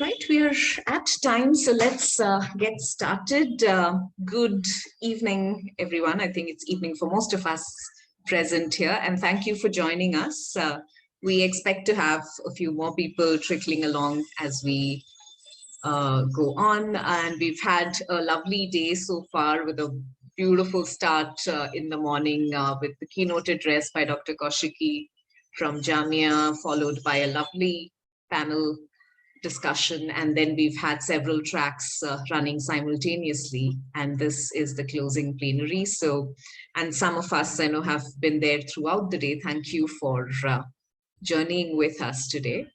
Right, we are at time, so let's get started. Good evening, everyone. I think it's evening for most of us present here, and thank you for joining us. We expect to have a few more people trickling along as we go on, and we've had a lovely day so far with a beautiful start in the morning with the keynote address by Dr. Kaushiki from Jamia, followed by a lovely panel discussion, and then we've had several tracks running simultaneously, and this is the closing plenary. So, and some of us I know have been there throughout the day. Thank you for journeying with us today.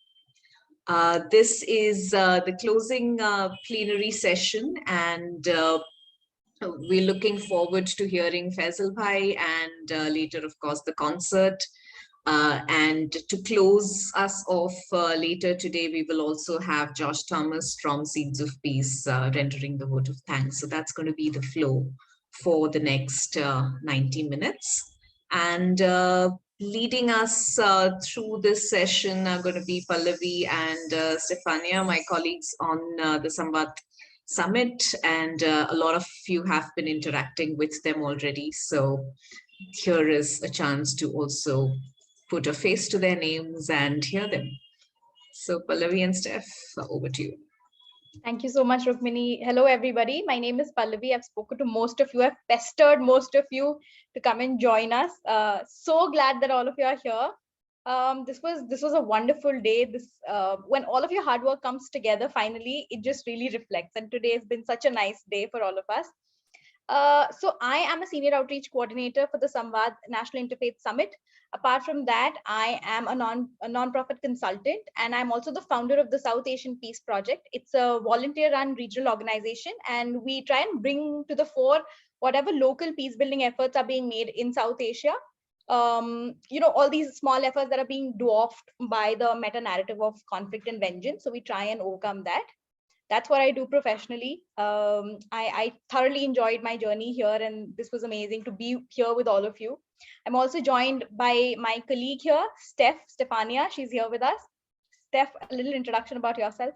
This is the closing plenary session, and we're looking forward to hearing Faisal Bhai and later, of course, the concert. And to close us off later today, we will also have Josh Thomas from Seeds of Peace rendering the vote of thanks. So that's going to be the flow for the next 90 minutes. And leading us through this session are going to be Pallavi and Stefania, my colleagues on the Samvad Summit. And a lot of you have been interacting with them already. So here is a chance to also put a face to their names and hear them. So Pallavi and Steph, over to you. Thank you so much, Rukmini. Hello, everybody. My name is Pallavi. I've spoken to most of you. I've pestered most of you to come and join us. So glad that all of you are here. This was a wonderful day. When all of your hard work comes together, finally, it just really reflects. And today has been such a nice day for all of us. So I am a senior outreach coordinator for the Samvad National Interfaith Summit. Apart from that, I am a non-profit consultant, and I'm also the founder of the South Asian Peace Project. It's a volunteer-run regional organization, and we try and bring to the fore whatever local peace-building efforts are being made in South Asia. All these small efforts that are being dwarfed by the meta-narrative of conflict and vengeance. So we try and overcome that. That's what I do professionally. I thoroughly enjoyed my journey here, and this was amazing to be here with all of you. I'm also joined by my colleague here, Stefania. She's here with us. Steph, a little introduction about yourself.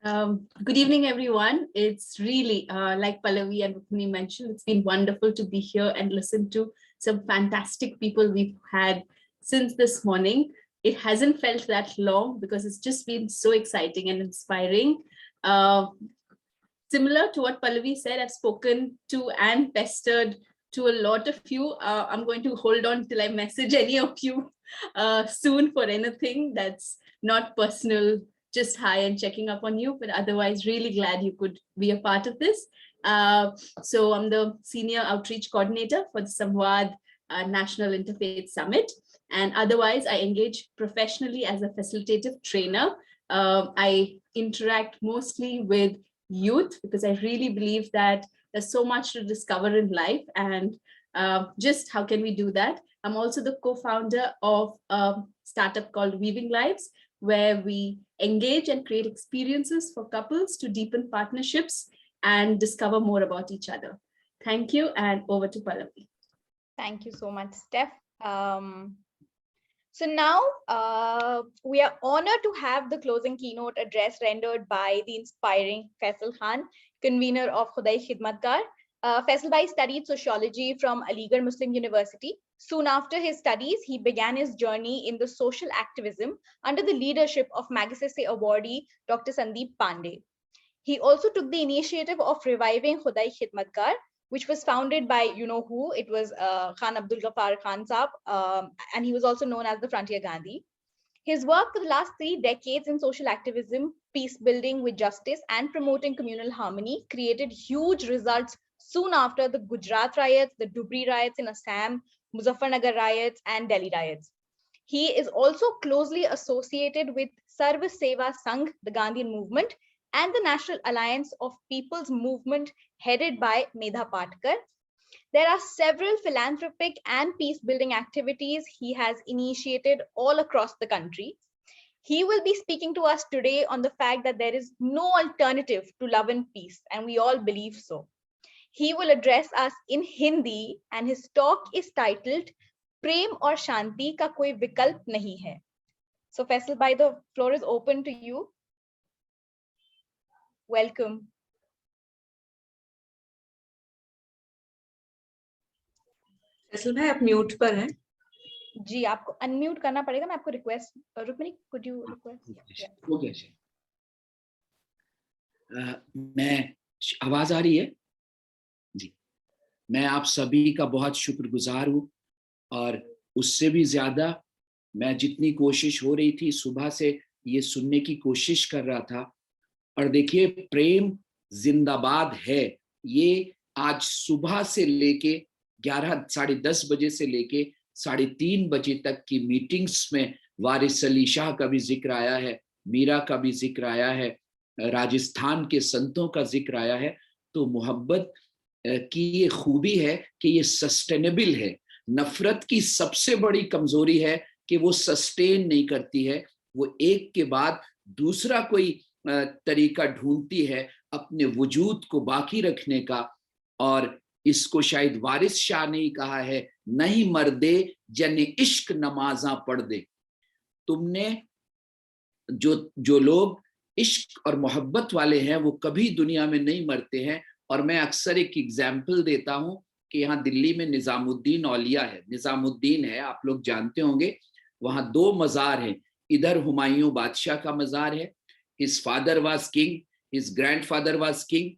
Good evening, everyone. It's really, like Pallavi and Rukmini mentioned, it's been wonderful to be here and listen to some fantastic people we've had since this morning. It hasn't felt that long because it's just been so exciting and inspiring. Similar to what Pallavi said, I've spoken to and pestered to a lot of you. I'm going to hold on till I message any of you soon for anything that's not personal, just hi and checking up on you, but otherwise really glad you could be a part of this. So I'm the senior outreach coordinator for the Samvad National Interfaith Summit. And otherwise, I engage professionally as a facilitative trainer. I interact mostly with youth because I really believe that there's so much to discover in life, and just how can we do that? I'm also the co-founder of a startup called Weaving Lives, where we engage and create experiences for couples to deepen partnerships and discover more about each other. Thank you, and over to Pallavi. Thank you so much, Steph. So now we are honored to have the closing keynote address rendered by the inspiring Faisal Khan, convener of Khudai Khidmatgar. Faisal Bhai studied sociology from Aligarh Muslim University. Soon after his studies, he began his journey in the social activism under the leadership of Magsaysay awardee Dr. Sandeep Pandey. He also took the initiative of reviving Khudai Khidmatgar, which was founded by you know who. It was Khan Abdul Ghaffar Khan Saab, and he was also known as the Frontier Gandhi. His work for the last 3 decades in social activism, peace building with justice, and promoting communal harmony created huge results soon after the Gujarat riots, the Dhubri riots in Assam, Muzaffarnagar riots, and Delhi riots. He is also closely associated with Sarva Seva Sangh, the Gandhian movement, and the National Alliance of People's Movement headed by Medha Patkar. There are several philanthropic and peace-building activities he has initiated all across the country. He will be speaking to us today on the fact that there is no alternative to love and peace, and we all believe so. He will address us in Hindi, and his talk is titled Prem aur Shanti ka koi vikalp nahi hai. So Faisal Bhai, the floor is open to you. Welcome. Faisal भाई आप mute पर हैं। जी आपको unmute करना पड़ेगा, मैं आपको request, Rukmini could you request? हो गया जी। मैं आवाज आ रही है जी? मैं आप सभी का बहुत शुक्रगुजार हूँ, और उससे भी ज्यादा मैं जितनी कोशिश हो रही थी सुबह से ये सुनने की कोशिश कर रहा था। और देखिए, प्रेम जिंदाबाद है, ये आज सुबह से लेके 11 साढ़े 10 बजे से लेके 3:30 बजे तक की मीटिंग्स में वारिस अली शाह का भी जिक्र आया है, मीरा का भी जिक्र आया है, राजस्थान के संतों का जिक्र आया है। तो मोहब्बत की ये खूबी है कि ये सस्टेनेबल है। नफरत की सबसे बड़ी कमजोरी है कि वो सस्टेन नहीं करती है, वो एक के बाद दूसरा कोई तरीका ढूंढती है अपने वजूद को बाकी रखने का। और इसको शायद वारिस शाह ने ही कहा है, नहीं मर्दे जने इश्क नमाजा पढ़ दे। तुमने जो लोग इश्क और मोहब्बत वाले हैं वो कभी दुनिया में नहीं मरते हैं। और मैं अक्सर एक एग्जाम्पल देता हूं कि यहाँ दिल्ली में निजामुद्दीन औलिया है, निजामुद्दीन है, आप लोग जानते होंगे। वहां 2 मज़ार हैं, इधर हुमायूं बादशाह का मज़ार है, his father was king, his grandfather was king,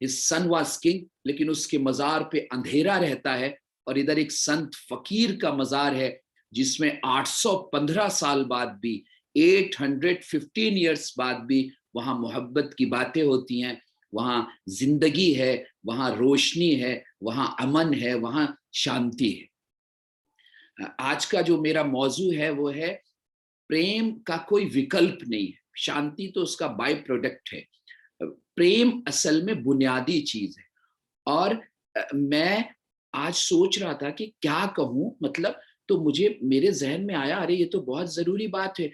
his son was king, लेकिन उसके मज़ार पे अंधेरा रहता है। और इधर एक संत फकीर का मज़ार है जिसमें 815 साल बाद भी, 815 ईयर्स बाद भी वहां मोहब्बत की बातें होती हैं, वहां जिंदगी है, वहां रोशनी है, वहां अमन है, वहां शांति है। आज का जो मेरा मौजू है वो है, प्रेम का कोई विकल्प नहीं है, शांति तो उसका बाय प्रोडक्ट है, प्रेम असल में बुनियादी चीज है। और मैं आज सोच रहा था कि क्या कहूं, मतलब तो मुझे मेरे जहन में आया, अरे ये तो बहुत जरूरी बात है।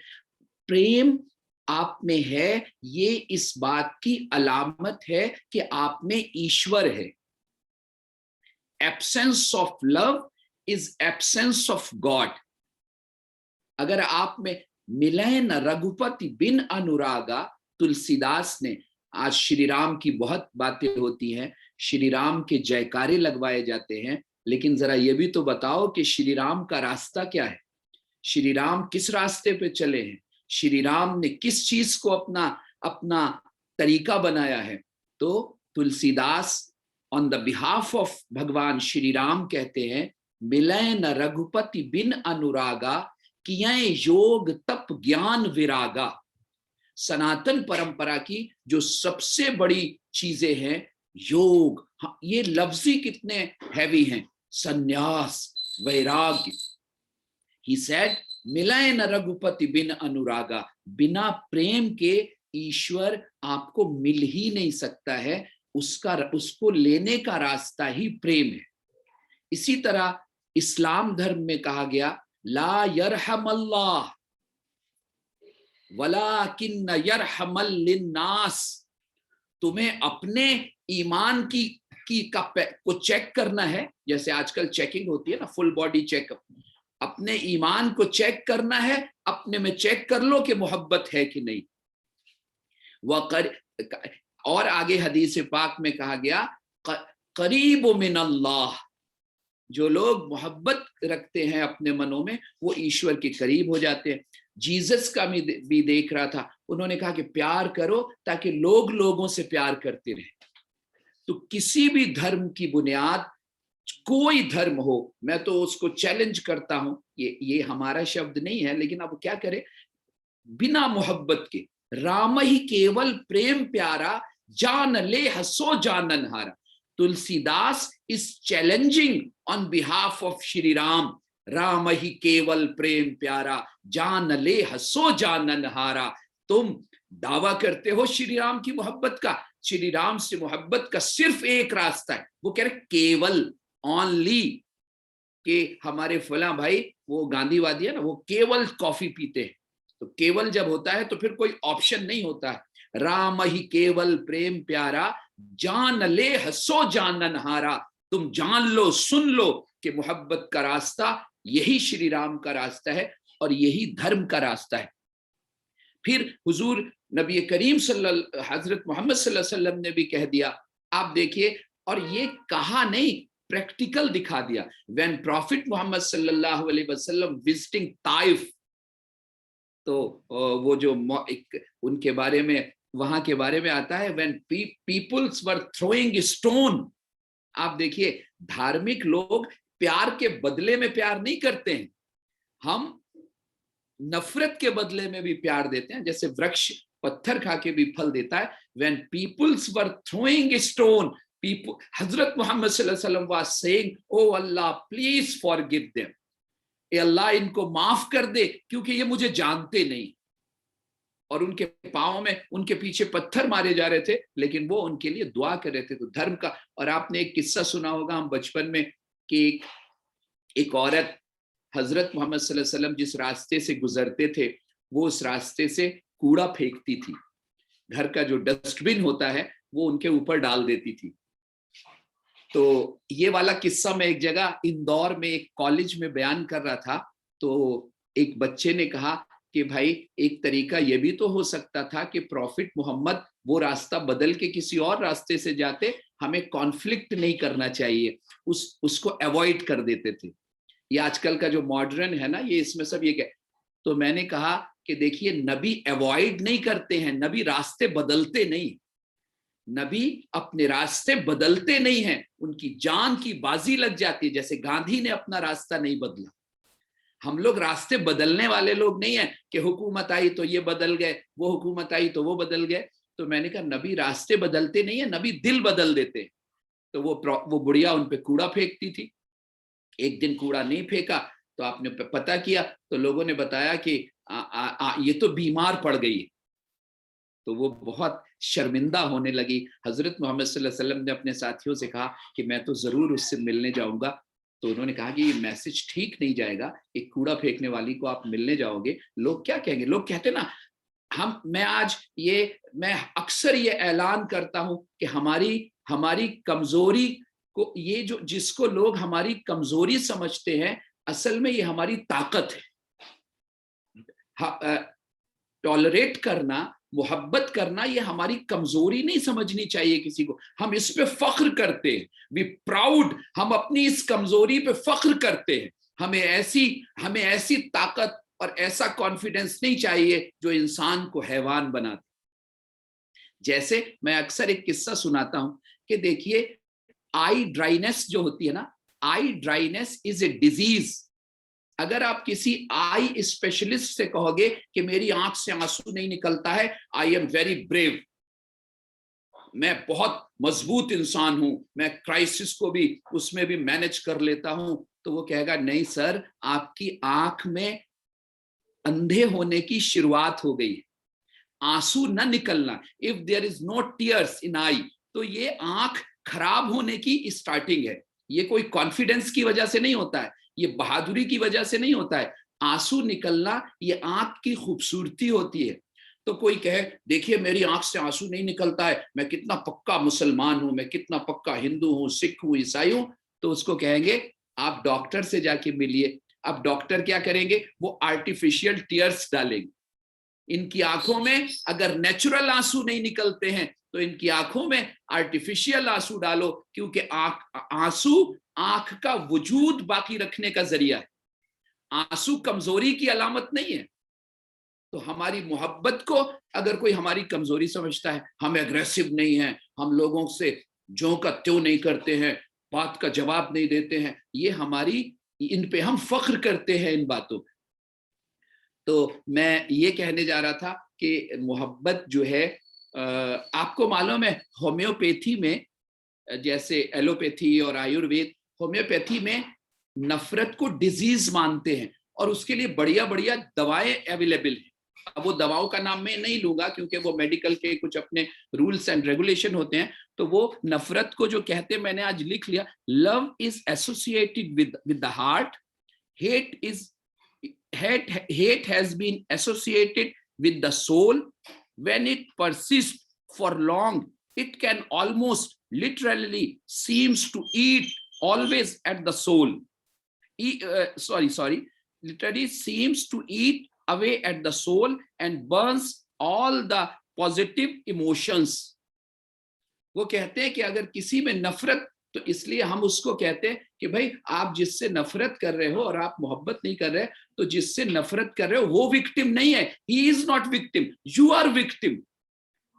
प्रेम आप में है, ये इस बात की अलामत है कि आप में ईश्वर है। Absence of love is absence of God. अगर आप में मिले न रघुपति बिन अनुरागा, तुलसीदास ने, आज श्री राम की बहुत बातें होती हैं, श्री राम के जयकारे लगवाए जाते हैं, लेकिन जरा ये भी तो बताओ कि श्री राम का रास्ता क्या है, श्री राम किस रास्ते पे चले हैं, श्री राम ने किस चीज को अपना तरीका बनाया है। तो Tulsidas on the behalf of भगवान श्री राम कहते हैं, मिलय न रघुपति बिन अनुरागा, किए योग तप ज्ञान विरागा। सनातन परंपरा की जो सबसे बड़ी चीजें हैं, योग, ये लफ्जी कितने हैवी हैं, संन्यास, वैराग्य। ही सेड, मिलय न रघुपति बिन अनुरागा, बिना प्रेम के ईश्वर आपको मिल ही नहीं सकता है, उसको लेने का रास्ता ही प्रेम है। इसी तरह इस्लाम धर्म में कहा गया, ला यरहमल्लाह वलाकिन यरहमल लिन्नास। तुम्हें अपने ईमान को चेक करना है, जैसे आजकल चेकिंग होती है ना, फुल बॉडी चेकअप। अपने ईमान को चेक करना है, अपने में चेक कर लो कि मोहब्बत है कि नहीं। और आगे हदीस पाक में कहा गया, करीब मिन अल्लाह, जो लोग मोहब्बत रखते हैं अपने मनों में, वो ईश्वर के करीब हो जाते हैं। जीसस का भी देख रहा था, उन्होंने कहा कि प्यार करो ताकि लोग लोगों से प्यार करते रहें। तो किसी भी धर्म की बुनियाद, कोई धर्म हो, मैं तो उसको चैलेंज करता हूं, ये हमारा शब्द नहीं है, लेकिन अब क्या करें, बिना मोहब्बत के, राम ही केवल प्रेम प्यारा, जान ले हसो जानन हारा। Tulsidas is challenging on behalf of Shri Ram, Ram ही केवल प्रेम प्यारा, जान ले हसो जानन हारा। तुम दावा करते हो श्री राम की मोहब्बत का, श्री राम से मोहब्बत का सिर्फ एक रास्ता है, वो कह रहे केवल, ऑनली। कि हमारे फला भाई वो गांधीवादी है ना, वो केवल कॉफी पीते हैं, तो केवल जब होता है तो फिर कोई ऑप्शन नहीं होता है। राम ही केवल प्रेम प्यारा, जान ले हसो जानन हारा। तुम जान लो, सुन लो कि मोहब्बत का रास्ता यही श्री राम का रास्ता है और यही धर्म का रास्ता है। फिर हुजूर नबी करीम हजरत मोहम्मद सल्लल्लाहु अलैहि वसल्लम ने भी कह दिया। आप देखिए, और ये कहा नहीं, प्रैक्टिकल दिखा दिया। व्हेन प्रॉफिट मोहम्मद सल्लल्लाहु अलैहि वसल्लम विजिटिंग ताइफ, तो वो जो उनके बारे में, वहां के बारे में आता है, when peoples were throwing stone. आप देखिए, धार्मिक लोग प्यार के बदले में प्यार नहीं करते हैं, हम नफरत के बदले में भी प्यार देते हैं। जैसे वृक्ष पत्थर खा के भी फल देता है। When peoples were throwing stone, हजरत मोहम्मद सल्लल्लाहु अलैहि वसल्लम was saying, O Allah please forgive them, ए अल्लाह इनको माफ कर दे क्योंकि ये मुझे जानते नहीं। और उनके पाँव में, उनके पीछे पत्थर मारे जा रहे थे, लेकिन वो उनके लिए दुआ कर रहे थे। तो धर्म का, और आपने एक किस्सा सुना होगा हम बचपन में, कि एक औरत हजरत मोहम्मद सल्लल्लाहु अलैहि वसल्लम जिस रास्ते से गुजरते थे, वो उस रास्ते से कूड़ा फेंकती थी, घर का जो डस्टबिन होता है वो उनके ऊपर डाल देती थी। तो ये वाला किस्सा मैं एक जगह इंदौर में एक कॉलेज में बयान कर रहा था, तो एक बच्चे ने कहा कि भाई एक तरीका ये भी तो हो सकता था कि प्रॉफिट मोहम्मद वो रास्ता बदल के किसी और रास्ते से जाते, हमें कॉन्फ्लिक्ट नहीं करना चाहिए, उसको अवॉइड कर देते थे। ये आजकल का जो मॉडर्न है ना, ये इसमें सब ये क्या। तो मैंने कहा कि देखिए, नबी अवॉइड नहीं करते हैं, नबी रास्ते बदलते नहीं, नबी अपने रास्ते बदलते नहीं हैं, उनकी जान की बाजी लग जाती है। जैसे गांधी ने अपना रास्ता नहीं बदला, हम लोग रास्ते बदलने वाले लोग नहीं हैं कि हुकूमत आई तो ये बदल गए, वो हुकूमत आई तो वो बदल गए। तो मैंने कहा नबी रास्ते बदलते नहीं है, नबी दिल बदल देते हैं। तो वो बुढ़िया उन पे कूड़ा फेंकती थी। एक दिन कूड़ा नहीं फेंका तो आपने पता किया तो लोगों ने बताया कि ये तो बीमार पड़ गई। तो वो बहुत शर्मिंदा होने लगी। हजरत मोहम्मद सल्लल्लाहु अलैहि वसल्लम ने अपने साथियों से कहा कि मैं तो जरूर उससे मिलने जाऊंगा। तो उन्होंने कहा कि ये मैसेज ठीक नहीं जाएगा, एक कूड़ा फेंकने वाली को आप मिलने जाओगे, लोग क्या कहेंगे। लोग कहते ना, मैं अक्सर ये ऐलान करता हूं कि हमारी कमजोरी को, ये जो जिसको लोग हमारी कमजोरी समझते हैं, असल में ये हमारी ताकत है। टॉलरेट करना, मोहब्बत करना, ये हमारी कमजोरी नहीं समझनी चाहिए किसी को। हम इस पे फख्र करते हैं, वी प्राउड, हम अपनी इस कमजोरी पे फख्र करते हैं। हमें ऐसी ताकत और ऐसा कॉन्फिडेंस नहीं चाहिए जो इंसान को हैवान बना दे। जैसे मैं अक्सर एक किस्सा सुनाता हूं कि देखिए, आई ड्राइनेस जो होती है ना, आई ड्राइनेस इज ए डिजीज। अगर आप किसी आई स्पेशलिस्ट से कहोगे कि मेरी आंख से आंसू नहीं निकलता है, आई एम वेरी ब्रेव, मैं बहुत मजबूत इंसान हूं, मैं क्राइसिस को भी उसमें भी मैनेज कर लेता हूं, तो वो कहेगा नहीं सर, आपकी आंख में अंधे होने की शुरुआत हो गई, आंसू न निकलना, if there is no tears in eye, तो ये आंख खराब होने की स्टार्टिंग है। ये कोई कॉन्फिडेंस की वजह से नहीं होता है, ये बहादुरी की वजह से नहीं होता है। आंसू निकलना ये आंख की खूबसूरती होती है। तो कोई कहे देखिए मेरी आंख से आंसू नहीं निकलता है, मैं कितना पक्का मुसलमान हूं, मैं कितना पक्का हिंदू हूं, सिख हूं, ईसाई हूं, तो उसको कहेंगे आप डॉक्टर से जाके मिलिए। अब डॉक्टर क्या करेंगे, वो आर्टिफिशियल टीयर्स डालेंगे इनकी आंखों में। अगर नेचुरल आंसू नहीं निकलते हैं तो इनकी आंखों में आर्टिफिशियल आंसू डालो, क्योंकि आंसू आंख का वजूद बाकी रखने का जरिया है, आंसू कमजोरी की अलामत नहीं है। तो हमारी मोहब्बत को अगर कोई हमारी कमजोरी समझता है, हम एग्रेसिव नहीं हैं, हम लोगों से जो का त्यों नहीं करते हैं, बात का जवाब नहीं देते हैं, ये हमारी, इन पे हम फख्र करते हैं इन बातों। तो मैं ये कहने जा रहा था कि मोहब्बत जो है, आपको मालूम है होम्योपैथी में, जैसे एलोपैथी और आयुर्वेद, होम्योपैथी में नफरत को डिजीज मानते हैं और उसके लिए बढ़िया बढ़िया दवाएं अवेलेबल हैं। अब वो दवाओं का नाम मैं नहीं लूंगा क्योंकि वो मेडिकल के कुछ अपने रूल्स एंड रेगुलेशन होते हैं। तो वो नफरत को जो कहते हैं, मैंने आज लिख लिया, love is associated with the heart, hate has been associated with the soul. When it persists for long, it can almost literally seems to eat always at the soul. Literally seems to eat away at the soul and burns all the positive emotions. वो कहते हैं कि अगर किसी में नफरत, तो इसलिए हम उसको कहते हैं कि भाई आप जिससे नफरत कर रहे हो और आप मोहब्बत नहीं कर रहे, तो जिससे नफरत कर रहे हो वो विक्टिम नहीं है, he is not victim, you are victim.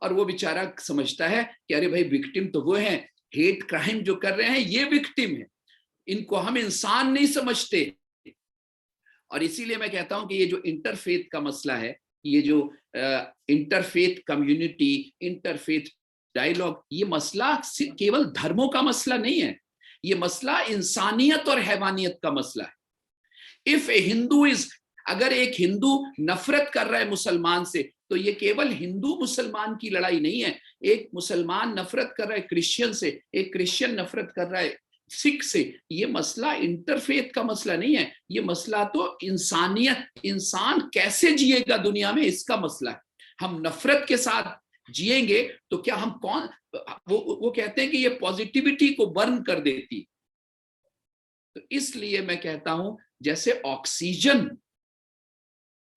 और वो बेचारा समझता है कि अरे भाई विक्टिम तो वो है, हेट क्राइम जो कर रहे हैं ये विक्टिम है, इनको हम इंसान नहीं समझते। और इसीलिए मैं कहता हूं कि ये जो इंटरफेथ का मसला है, ये जो इंटरफेथ कम्युनिटी, इंटरफेथ डायलॉग, ये मसला केवल धर्मों का मसला नहीं है, ये मसला इंसानियत और हैवानियत का मसला है। इफ ए हिंदू इज, अगर एक हिंदू नफरत कर रहा है मुसलमान से, तो ये केवल हिंदू मुसलमान की लड़ाई नहीं है। एक मुसलमान नफरत कर रहा है क्रिश्चियन से, एक क्रिश्चियन नफरत कर रहा है सिख से, ये मसला इंटरफेथ का मसला नहीं है, ये मसला तो इंसानियत, इंसान कैसे जिएगा दुनिया में, इसका मसला है। हम नफरत के साथ जिएंगे तो क्या हम कौन, वो कहते हैं कि ये पॉजिटिविटी को बर्न कर देती। तो इसलिए मैं कहता हूं जैसे ऑक्सीजन,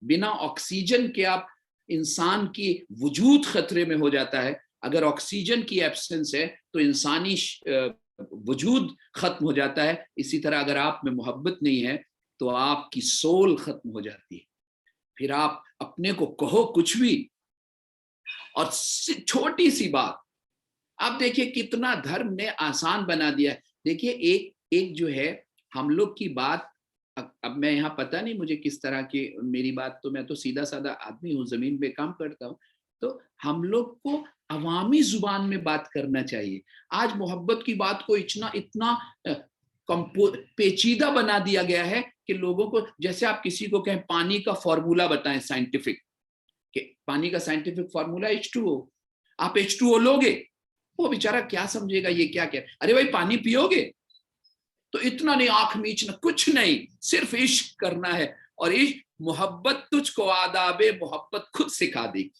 बिना ऑक्सीजन के आप इंसान की वजूद खतरे में हो जाता है, अगर ऑक्सीजन की एब्सेंस है तो इंसानी वजूद खत्म हो जाता है। इसी तरह अगर आप में मोहब्बत नहीं है तो आपकी सोल खत्म हो जाती है, फिर आप अपने को कहो कुछ भी। और छोटी सी बात, आप देखिए कितना धर्म ने आसान बना दिया है। देखिए एक जो है हम लोग की बात, अब मैं यहाँ पता नहीं मुझे किस तरह की मेरी बात, तो मैं तो सीधा साधा आदमी हूँ, जमीन पे काम करता हूँ, तो हम लोग को अवामी जुबान में बात करना चाहिए। आज मोहब्बत की बात को इतना पेचीदा बना दिया गया है कि लोगों को, जैसे आप किसी को कहें पानी का फॉर्मूला बताएं साइंटिफिक, कि पानी का साइंटिफिक फॉर्मूला H2O, आप H2O लोगे, वो बेचारा क्या समझेगा ये क्या क्या, अरे भाई पानी पियोगे, तो इतना नहीं, आंख मीचना कुछ नहीं, सिर्फ इश्क करना है। और इश्क, मोहब्बत तुझको आदाबे मोहब्बत खुद सिखा देगी।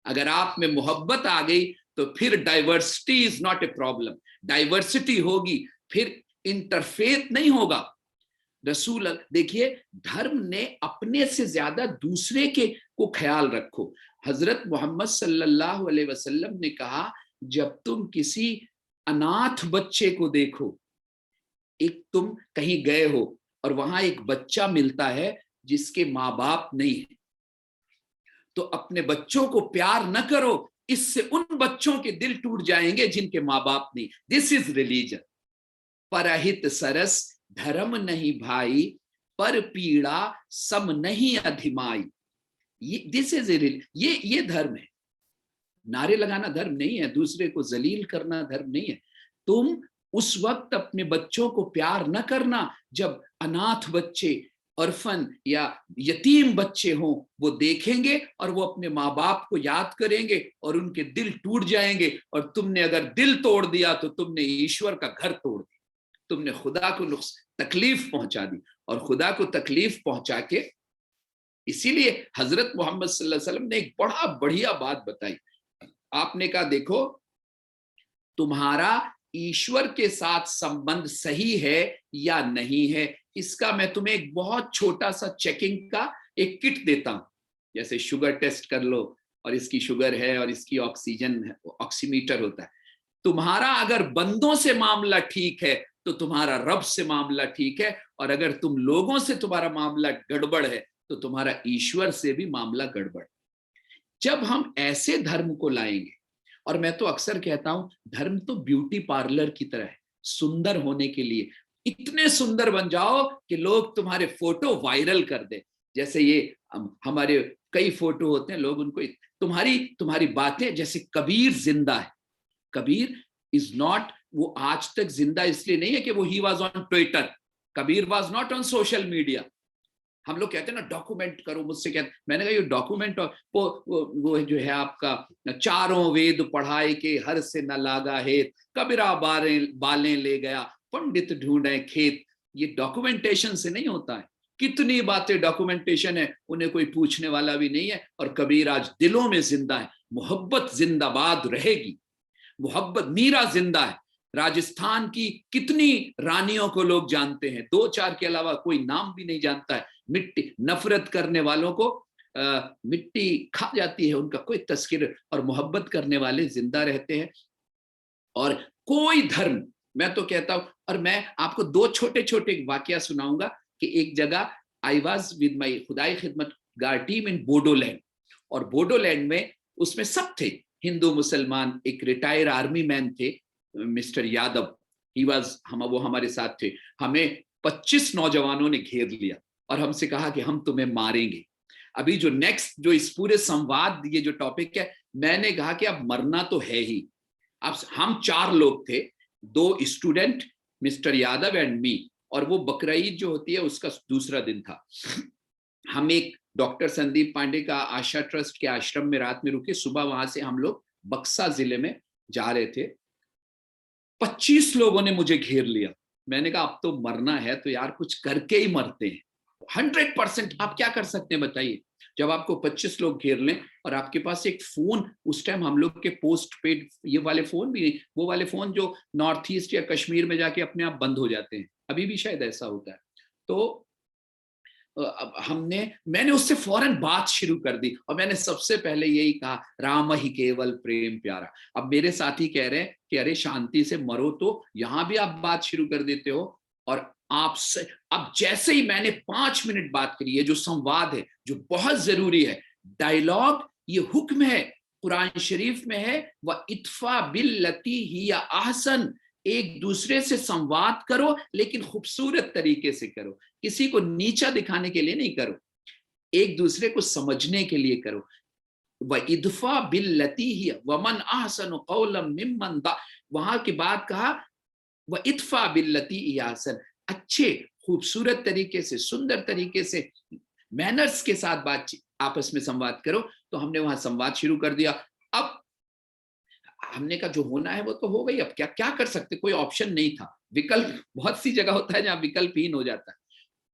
अगर आप में मोहब्बत आ गई तो फिर diversity is not a problem, diversity होगी, फिर इंटरफेथ नहीं होगा। रसूल, देखिए धर्म ने अपने से ज्यादा दूसरे के को ख्याल रखो। हजरत मोहम्मद सल्लल्लाहु अलैहि वसल्लम ने कहा, जब तुम किसी अनाथ बच्चे को देखो, एक तुम कहीं गए हो और वहां एक बच्चा मिलता है जिसके माँ बाप नहीं है, तो अपने बच्चों को प्यार न करो, इससे उन बच्चों के दिल टूट जाएंगे जिनके माँ बाप नहीं। This is religion. परहित सरस धर्म नहीं भाई, पर पीड़ा सम नहीं अधिमाई। दिस इज ये धर्म है। नारे लगाना धर्म नहीं है, दूसरे को जलील करना धर्म नहीं है। तुम उस वक्त अपने बच्चों को प्यार न करना जब अनाथ बच्चे, orphan या यतीम बच्चे हों, वो देखेंगे और वो अपने माँ बाप को याद करेंगे और उनके दिल टूट जाएंगे। और तुमने अगर दिल तोड़ दिया तो तुमने ईश्वर का घर तोड़ दिया, तुमने खुदा को तकलीफ पहुंचा दी। और खुदा को तकलीफ पहुंचा के, इसीलिए हजरत मोहम्मद सल्लल्लाहु अलैहि वसल्लम ने एक बड़ा बढ़िया बात बताई। आपने कहा देखो, तुम्हारा ईश्वर के साथ संबंध सही है या नहीं है, इसका मैं तुम्हें एक बहुत छोटा सा चेकिंग का एक किट देता हूं। जैसे शुगर टेस्ट कर लो, और इसकी शुगर है और इसकी ऑक्सीजन है, ऑक्सीमीटर होता है। तुम्हारा अगर बंदों से मामला ठीक है तो तुम्हारा रब से मामला ठीक है, और अगर तुम लोगों से तुम्हारा मामला गड़बड़ है तो तुम्हारा ईश्वर से भी मामला गड़बड़। जब हम ऐसे धर्म को लाएंगे, और मैं तो अक्सर कहता हूं धर्म तो ब्यूटी पार्लर की तरह है, सुंदर होने के लिए इतने सुंदर बन जाओ कि लोग तुम्हारे फोटो वायरल कर दे। जैसे ये हमारे कई फोटो होते हैं, लोग उनको, तुम्हारी बातें, जैसे कबीर जिंदा है। कबीर इज नॉट, वो आज तक जिंदा इसलिए नहीं है कि वो he was on Twitter, Kabir was not on social media. हम लोग कहते हैं ना डॉक्यूमेंट करो, मुझसे कहते, मैंने कहा ये डॉक्यूमेंट, वो जो है आपका चारों वेद पढ़ाए के हर से न लागा हेत, कबीरा बालें ले गया पंडित ढूंढे खेत। ये डॉक्यूमेंटेशन से नहीं होता है। कितनी बातें डॉक्यूमेंटेशन है, उन्हें कोई पूछने वाला भी नहीं है। और कबीर आज दिलों में जिंदा है। मोहब्बत जिंदाबाद रहेगी, मोहब्बत। मीरा जिंदा है। राजस्थान की कितनी रानियों को लोग जानते हैं, 2-4 के अलावा कोई नाम भी नहीं जानता है। मिट्टी, नफरत करने वालों को मिट्टी खा जाती है, उनका कोई तस्कीर और मोहब्बत करने वाले जिंदा रहते हैं। और कोई धर्म, मैं तो कहता हूं, और मैं आपको 2 छोटे छोटे वाकया सुनाऊंगा कि एक जगह आई वाज विद माई खुदाई खिदमतगार टीम इन बोडोलैंड, और बोडोलैंड में उसमें सब थे, हिंदू मुसलमान, एक रिटायर आर्मी मैन थे मिस्टर यादव, वो हमारे साथ थे। हमें 25 नौजवानों ने घेर लिया और हमसे कहा कि हम तुम्हें मारेंगे। अभी जो नेक्स्ट, जो इस पूरे संवाद, ये जो टॉपिक है, मैंने कहा कि अब मरना तो है ही। अब हम 4 लोग थे, 2 student, mister Yadav and me, और वो बकरीद जो होती है उसका दूसरा दिन था। हम एक डॉक्टर संदीप पांडे का आशा ट्रस्ट के आश्रम में रात में रुके, सुबह वहां से हम लोग बक्सा जिले में जा रहे थे। 25 लोगों ने मुझे घेर लिया। मैंने कहा अब तो मरना है तो यार कुछ करके ही मरते हैं। 100% आप क्या कर सकते हैं बताइए, जब आपको 25 लोग घेर लें और आपके पास एक फोन, उस टाइम हम लोग के पोस्ट पेड ये वाले फोन भी नहीं, वो वाले फोन जो नॉर्थ ईस्ट या कश्मीर में जाके अपने आप बंद हो जाते हैं, अभी भी शायद ऐसा होता है। तो मैंने उससे फौरन बात शुरू कर दी और मैंने सबसे पहले यही कहा, राम ही केवल प्रेम प्यारा। अब मेरे साथी कह रहे हैं कि अरे शांति से मरो, तो यहां भी आप बात शुरू कर देते हो। और आपसे अब जैसे ही मैंने 5 मिनट बात करी, ये जो संवाद है जो बहुत जरूरी है, डायलॉग, ये हुक्म है, कुरान शरीफ में है, व इत्फा बिल्लती हिया ahsan, एक दूसरे से संवाद करो लेकिन खूबसूरत तरीके से करो, किसी को नीचा दिखाने के लिए नहीं करो, एक दूसरे को समझने के लिए करो। व इदफा बिल्लती हिया वमन ahsanu qawlan mimman दा, वहां के बाद कहा व इदफा बिल्लती हिया ahsan, अच्छे खूबसूरत तरीके से, सुंदर तरीके से, मैनर्स के साथ बातचीत, आपस में संवाद करो। तो हमने वहां संवाद शुरू कर दिया। अब हमने कहा जो होना है वो तो हो गई, अब क्या क्या कर सकते, कोई ऑप्शन नहीं था, विकल्प बहुत सी जगह होता है जहां विकल्पहीन हो जाता है।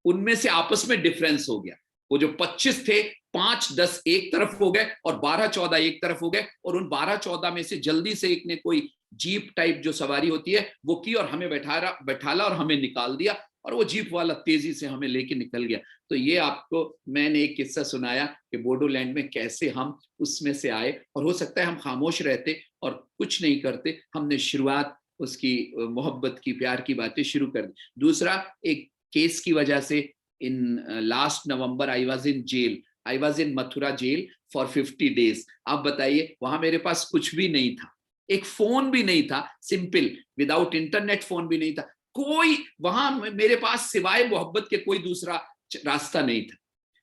उनमें से आपस में डिफरेंस हो गया, वो जो 25 थे 5-10 एक तरफ हो गए और 12-14 एक तरफ हो गए, और उन 12-14 में से जल्दी से एक ने कोई जीप टाइप जो सवारी होती है वो की और हमें बैठाला और हमें निकाल दिया, और वो जीप वाला तेजी से हमें लेके निकल गया। तो ये आपको मैंने एक किस्सा सुनाया कि बोडोलैंड में कैसे हम उसमें से आए, और हो सकता है हम खामोश रहते और कुछ नहीं करते, हमने शुरुआत उसकी मोहब्बत की, प्यार की बातें शुरू कर दी। दूसरा, एक केस की वजह से in last November I was in Mathura jail for 50 days। आप बताइए, वहां मेरे पास कुछ भी नहीं था, एक फोन भी नहीं था, सिंपल विदाउट इंटरनेट फोन भी नहीं था, कोई वहां मेरे पास सिवाय मोहब्बत के कोई दूसरा रास्ता नहीं था।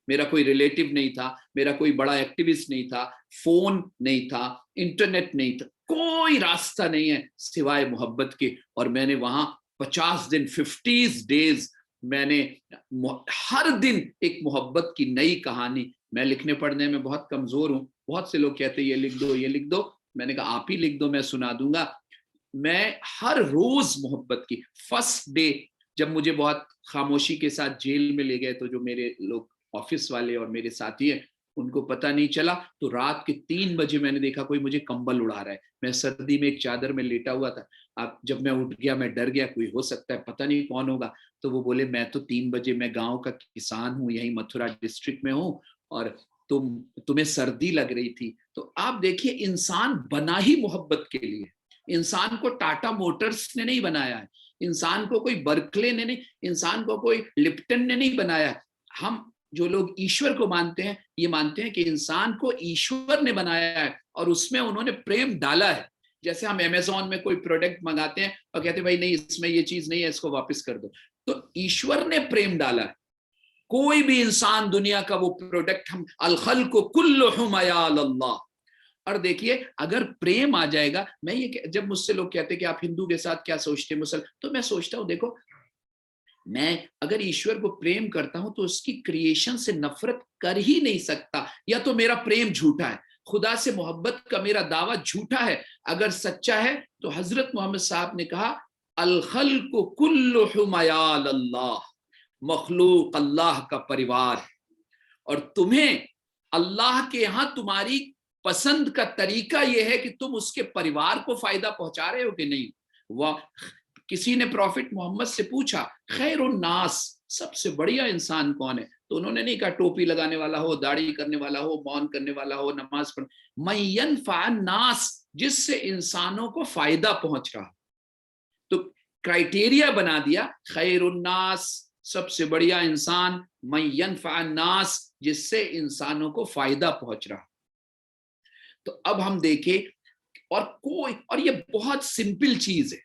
मेरा कोई रिलेटिव नहीं था, मेरा कोई बड़ा एक्टिविस्ट नहीं था, फोन नहीं था, इंटरनेट नहीं था, कोई रास्ता नहीं है सिवाय मोहब्बत के। और मैंने वहां 50 दिन 50 days मैंने हर दिन एक मोहब्बत की नई कहानी, मैं लिखने पढ़ने में बहुत कमजोर हूं, बहुत से लोग कहते हैं ये लिख दो ये लिख दो, मैंने कहा आप ही लिख दो, मैं सुना दूंगा। मैं हर रोज मोहब्बत की, फर्स्ट डे जब मुझे बहुत खामोशी के साथ जेल में ले गए, तो जो मेरे लोग ऑफिस वाले और मेरे साथी हैं उनको पता नहीं चला, तो रात के 3 बजे मैंने देखा कोई मुझे कंबल उड़ा रहा है, मैं सर्दी में एक चादर में लेटा हुआ था। अब जब मैं उठ गया, मैं डर गया, कोई हो सकता है, पता नहीं कौन होगा। तो वो बोले मैं तो 3 बजे, मैं गाँव का किसान हूँ, यही मथुरा डिस्ट्रिक्ट में हूँ, और तुम्हें सर्दी लग रही थी। तो आप देखिए, इंसान बना ही मोहब्बत के लिए, इंसान को टाटा मोटर्स ने नहीं बनाया है, इंसान को कोई बर्कले ने नहीं, इंसान को कोई लिप्टन ने नहीं बनाया। हम जो लोग ईश्वर को मानते हैं, ये मानते हैं कि इंसान को ईश्वर ने बनाया है और उसमें उन्होंने प्रेम डाला है। जैसे हम अमेज़न में कोई प्रोडक्ट मंगाते हैं और कहते हैं भाई नहीं, इसमें ये चीज नहीं है, इसको वापस कर दो, तो ईश्वर ने प्रेम डाला है। कोई भी इंसान दुनिया का वो प्रोडक्ट, हम अल खल्क़ु कुल्लुहुम अयाल अल्लाह। और देखिए, अगर प्रेम आ जाएगा, मैं ये, जब मुझसे लोग कहते हैं कि आप हिंदू के साथ क्या सोचते हैं मुसलमान, तो मैं सोचता हूँ देखो, मैं अगर ईश्वर को प्रेम करता हूं तो उसकी क्रिएशन से नफरत कर ही नहीं सकता, या तो मेरा प्रेम झूठा है, खुदा से मोहब्बत का मेरा दावा झूठा है। अगर सच्चा है तो हजरत मोहम्मद साहब ने कहा, अल खल्क़ु कुल्लुहुम अयाल अल्लाह, मखलूक अल्लाह का परिवार, और तुम्हें अल्लाह के यहां तुम्हारी पसंद का तरीका यह है कि तुम उसके परिवार को फायदा पहुंचा रहे हो कि नहीं। वह किसी ने प्रॉफिट मोहम्मद से पूछा, खैरुन नास सबसे बढ़िया इंसान कौन है? तो उन्होंने नहीं कहा टोपी लगाने वाला हो, दाढ़ी करने वाला हो, मौन करने वाला हो, नमाज पढ़, मय्यन नास, जिससे इंसानों को फायदा पहुंच रहा। तो क्राइटेरिया बना दिया, खैरुन्नास, सबसे बढ़िया इंसान, मय्यन नास, जिससे इंसानों को फायदा पहुंच रहा। तो अब हम देखें, और ये बहुत सिंपल चीज है,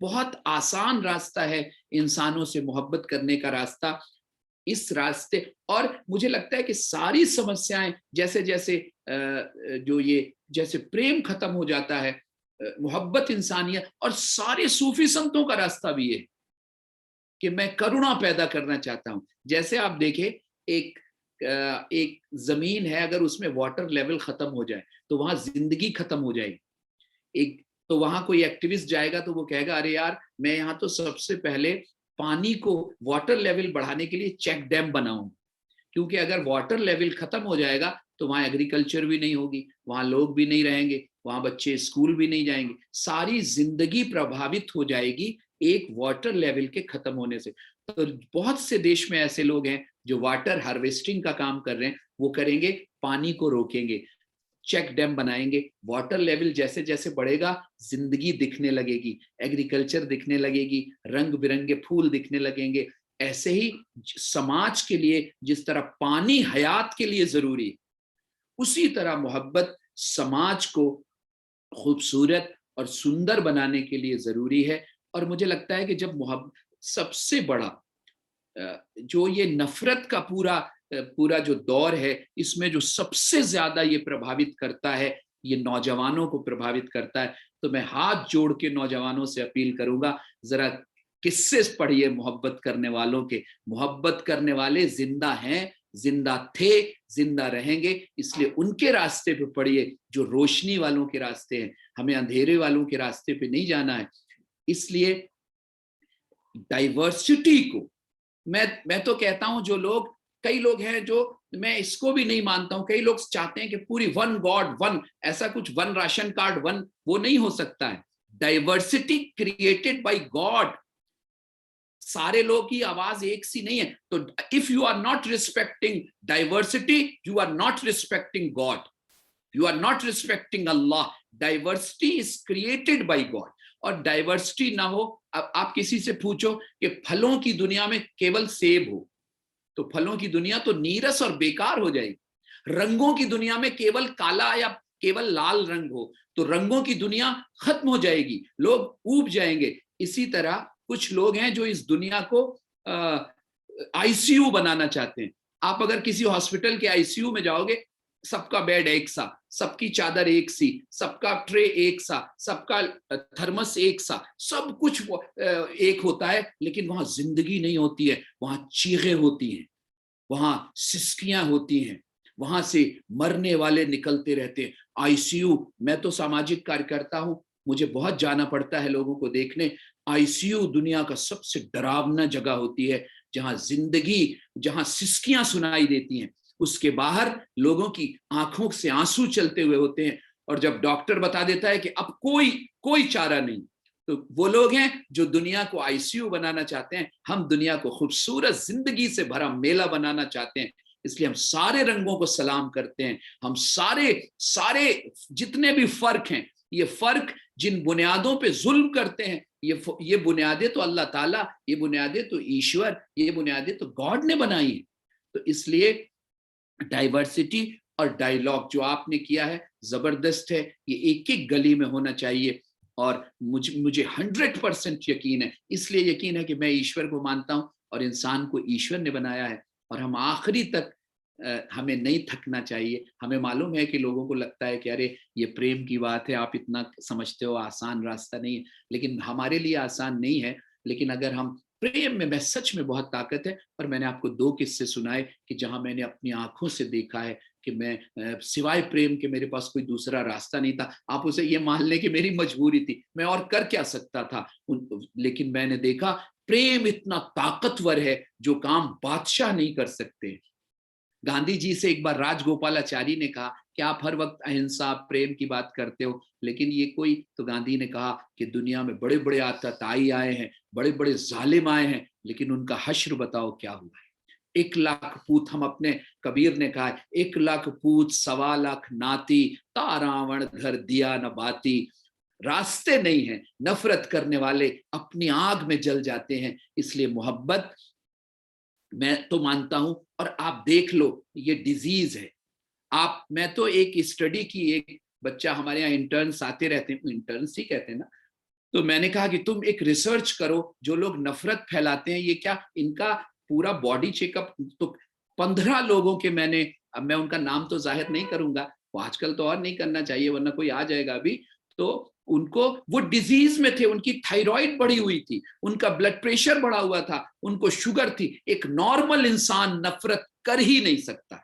बहुत आसान रास्ता है इंसानों से मोहब्बत करने का रास्ता। इस रास्ते, और मुझे लगता है कि सारी समस्याएं जैसे जैसे जो ये जैसे प्रेम खत्म हो जाता है, मोहब्बत इंसानियत, और सारे सूफी संतों का रास्ता भी है कि मैं करुणा पैदा करना चाहता हूं। जैसे आप देखें, एक जमीन है, अगर उसमें वाटर लेवल खत्म हो जाए तो वहां जिंदगी खत्म हो जाएगी। तो वहां कोई एक्टिविस्ट जाएगा तो वो कहेगा अरे यार, मैं यहाँ तो सबसे पहले पानी को, वाटर लेवल बढ़ाने के लिए चेक डैम बनाऊं, क्योंकि अगर वाटर लेवल खत्म हो जाएगा तो वहां एग्रीकल्चर भी नहीं होगी, वहां लोग भी नहीं रहेंगे, वहां बच्चे स्कूल भी नहीं जाएंगे, सारी जिंदगी प्रभावित हो जाएगी एक वाटर लेवल के खत्म होने से। तो बहुत से देश में ऐसे लोग हैं जो वाटर हार्वेस्टिंग का काम कर रहे हैं, वो करेंगे, पानी को रोकेंगे, चेक डैम बनाएंगे, वाटर लेवल जैसे जैसे बढ़ेगा जिंदगी दिखने लगेगी, एग्रीकल्चर दिखने लगेगी, रंग बिरंगे फूल दिखने लगेंगे। ऐसे ही समाज के लिए जिस तरह पानी हयात के लिए जरूरी है, उसी तरह मोहब्बत समाज को खूबसूरत और सुंदर बनाने के लिए जरूरी है। और मुझे लगता है कि जब मोहब्बत, सबसे बड़ा जो ये नफरत का पूरा जो दौर है, इसमें जो सबसे ज्यादा ये प्रभावित करता है, ये नौजवानों को प्रभावित करता है। तो मैं हाथ जोड़ के नौजवानों से अपील करूंगा, जरा किस्से पढ़िए मोहब्बत करने वालों के। मोहब्बत करने वाले जिंदा हैं, जिंदा थे, जिंदा रहेंगे, इसलिए उनके रास्ते पे पढ़िए जो रोशनी वालों के रास्ते हैं। हमें अंधेरे वालों के रास्ते पे नहीं जाना है। इसलिए डाइवर्सिटी को मैं तो कहता हूं, कई लोग हैं जो, मैं इसको भी नहीं मानता हूं, कई लोग चाहते हैं कि पूरी वन गॉड वन, ऐसा कुछ वन राशन कार्ड वन, वो नहीं हो सकता है। डाइवर्सिटी क्रिएटेड बाय गॉड, सारे लोग की आवाज एक सी नहीं है। तो if you are not respecting diversity, you are not respecting God, you are not respecting Allah. Diversity is created by God, और डाइवर्सिटी ना हो। अब आप किसी से पूछो कि फलों की दुनिया में केवल सेब हो, तो फलों की दुनिया तो नीरस और बेकार हो जाएगी। रंगों की दुनिया में केवल काला या केवल लाल रंग हो, तो रंगों की दुनिया खत्म हो जाएगी, लोग ऊब जाएंगे। इसी तरह कुछ लोग हैं जो इस दुनिया को आईसीयू बनाना चाहते हैं। आप अगर किसी हॉस्पिटल के आईसीयू में जाओगे, सबका बेड एक सा, सबकी चादर एक सी, सबका ट्रे एक सा, सबका थर्मस एक सा, सब कुछ एक होता है, लेकिन वहां जिंदगी नहीं होती है, वहां चीखें होती हैं, वहां सिसकियां होती हैं, वहां से मरने वाले निकलते रहते हैं। आईसीयू, मैं तो सामाजिक कार्यकर्ता हूं, मुझे बहुत जाना पड़ता है लोगों को देखने। आईसीयू दुनिया का सबसे डरावना जगह होती है, जहां जिंदगी, जहां सिसकियां सुनाई देती हैं, उसके बाहर लोगों की आंखों से आंसू चलते हुए होते हैं। और जब डॉक्टर बता देता है कि अब कोई चारा नहीं, तो वो लोग हैं जो दुनिया को आईसीयू बनाना चाहते हैं। हम दुनिया को खूबसूरत जिंदगी से भरा मेला बनाना चाहते हैं। इसलिए हम सारे रंगों को सलाम करते हैं। हम सारे जितने भी फर्क हैं, ये फर्क जिन बुनियादों पे जुल्म करते हैं, ये बुनियादें तो अल्लाह ताला, ये बुनियादें तो ईश्वर, ये बुनियादें तो गॉड ने बनाई है। तो इसलिए डाइवर्सिटी और डायलॉग जो आपने किया है जबरदस्त है, ये एक एक गली में होना चाहिए। और मुझे 100% यकीन है, इसलिए यकीन है कि मैं ईश्वर को मानता हूं और इंसान को ईश्वर ने बनाया है, और हम आखिरी तक हमें नहीं थकना चाहिए। हमें मालूम है कि लोगों को लगता है कि अरे ये प्रेम की बात है, आप इतना समझते हो, आसान रास्ता नहीं है, लेकिन हमारे लिए आसान नहीं है। लेकिन अगर हम प्रेम में सच में बहुत ताकत है। और मैंने आपको 2 किस्से सुनाए कि जहां मैंने अपनी आंखों से देखा है कि मैं सिवाय प्रेम के मेरे पास कोई दूसरा रास्ता नहीं था। आप उसे ये मान लें कि मेरी मजबूरी थी, मैं और कर क्या सकता था, लेकिन मैंने देखा प्रेम इतना ताकतवर है जो काम बादशाह नहीं कर सकते। गांधी जी से एक बार राजगोपालाचारी ने कहा कि आप हर वक्त अहिंसा प्रेम की बात करते हो, लेकिन ये कोई, तो गांधी ने कहा कि दुनिया में बड़े बड़े आतताई आए हैं, बड़े बड़े जालिम आए हैं, लेकिन उनका हश्र बताओ क्या हुआ है। 1 लाख पूत, हम अपने कबीर ने कहा 1 लाख पूत 1.25 लाख नाती, तारावण घर दिया न बाती। रास्ते नहीं है, नफरत करने वाले अपनी आग में जल जाते हैं। इसलिए मोहब्बत मैं तो मानता हूं, और आप देख लो ये डिजीज है। मैं तो एक स्टडी की, एक बच्चा, हमारे यहाँ इंटर्न्स आते रहते हैं, इंटर्न्स ही कहते हैं ना, तो मैंने कहा कि तुम एक रिसर्च करो, जो लोग नफरत फैलाते हैं ये क्या, इनका पूरा बॉडी चेकअप। तो 15 लोगों के मैंने, अब मैं उनका नाम तो जाहिर नहीं करूंगा, वो आजकल तो और नहीं करना चाहिए वरना कोई आ जाएगा अभी, तो उनको, वो डिजीज में थे, उनकी थायराइड बढ़ी हुई थी, उनका ब्लड प्रेशर बढ़ा हुआ था, उनको शुगर थी। एक नॉर्मल इंसान नफरत कर ही नहीं सकता,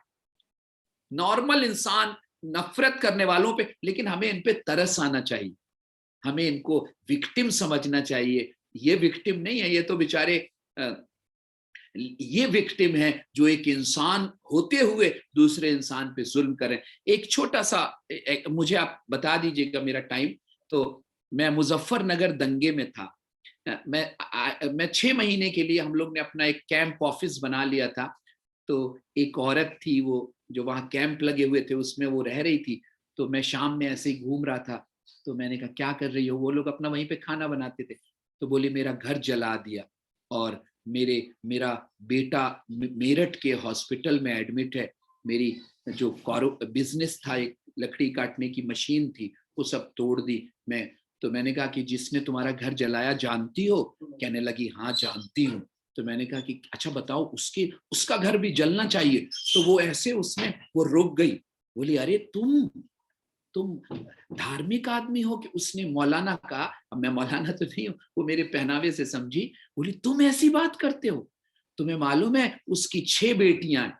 नॉर्मल इंसान नफरत करने वालों पे, लेकिन हमें इन पे तरस आना चाहिए, हमें इनको विक्टिम समझना चाहिए। ये विक्टिम नहीं है, ये तो बेचारे, ये विक्टिम है जो एक इंसान होते हुए दूसरे इंसान पे जुल्म करें। एक छोटा सा, मुझे आप बता दीजिएगा मेरा टाइम, तो मैं मुजफ्फरनगर दंगे में था। मैं 6 महीने के लिए हम लोग ने अपना एक कैंप ऑफिस बना लिया था। तो एक औरत थी, वो जो वहाँ कैंप लगे हुए थे उसमें वो रह रही थी। तो मैं शाम में ऐसे ही घूम रहा था, तो मैंने कहा क्या कर रही हो, वो लोग अपना वहीं पे खाना बनाते थे। तो बोली मेरा घर जला दिया, और मेरा बेटा मेरठ के हॉस्पिटल में एडमिट है, मेरी जो बिजनेस था, एक लकड़ी काटने की मशीन थी, वो सब तोड़ दी। मैंने कहा कि जिसने तुम्हारा घर जलाया जानती हो? कहने लगी हाँ जानती हूँ। तो मैंने कहा कि अच्छा बताओ, उसका घर भी जलना चाहिए? तो वो ऐसे, वो रुक गई, बोली अरे तुम धार्मिक आदमी हो कि? उसने मौलाना कहा, अब मैं मौलाना तो नहीं हूं, वो मेरे पहनावे से समझी, बोली तुम ऐसी बात करते हो? तुम्हें मालूम है उसकी 6 बेटियां हैं,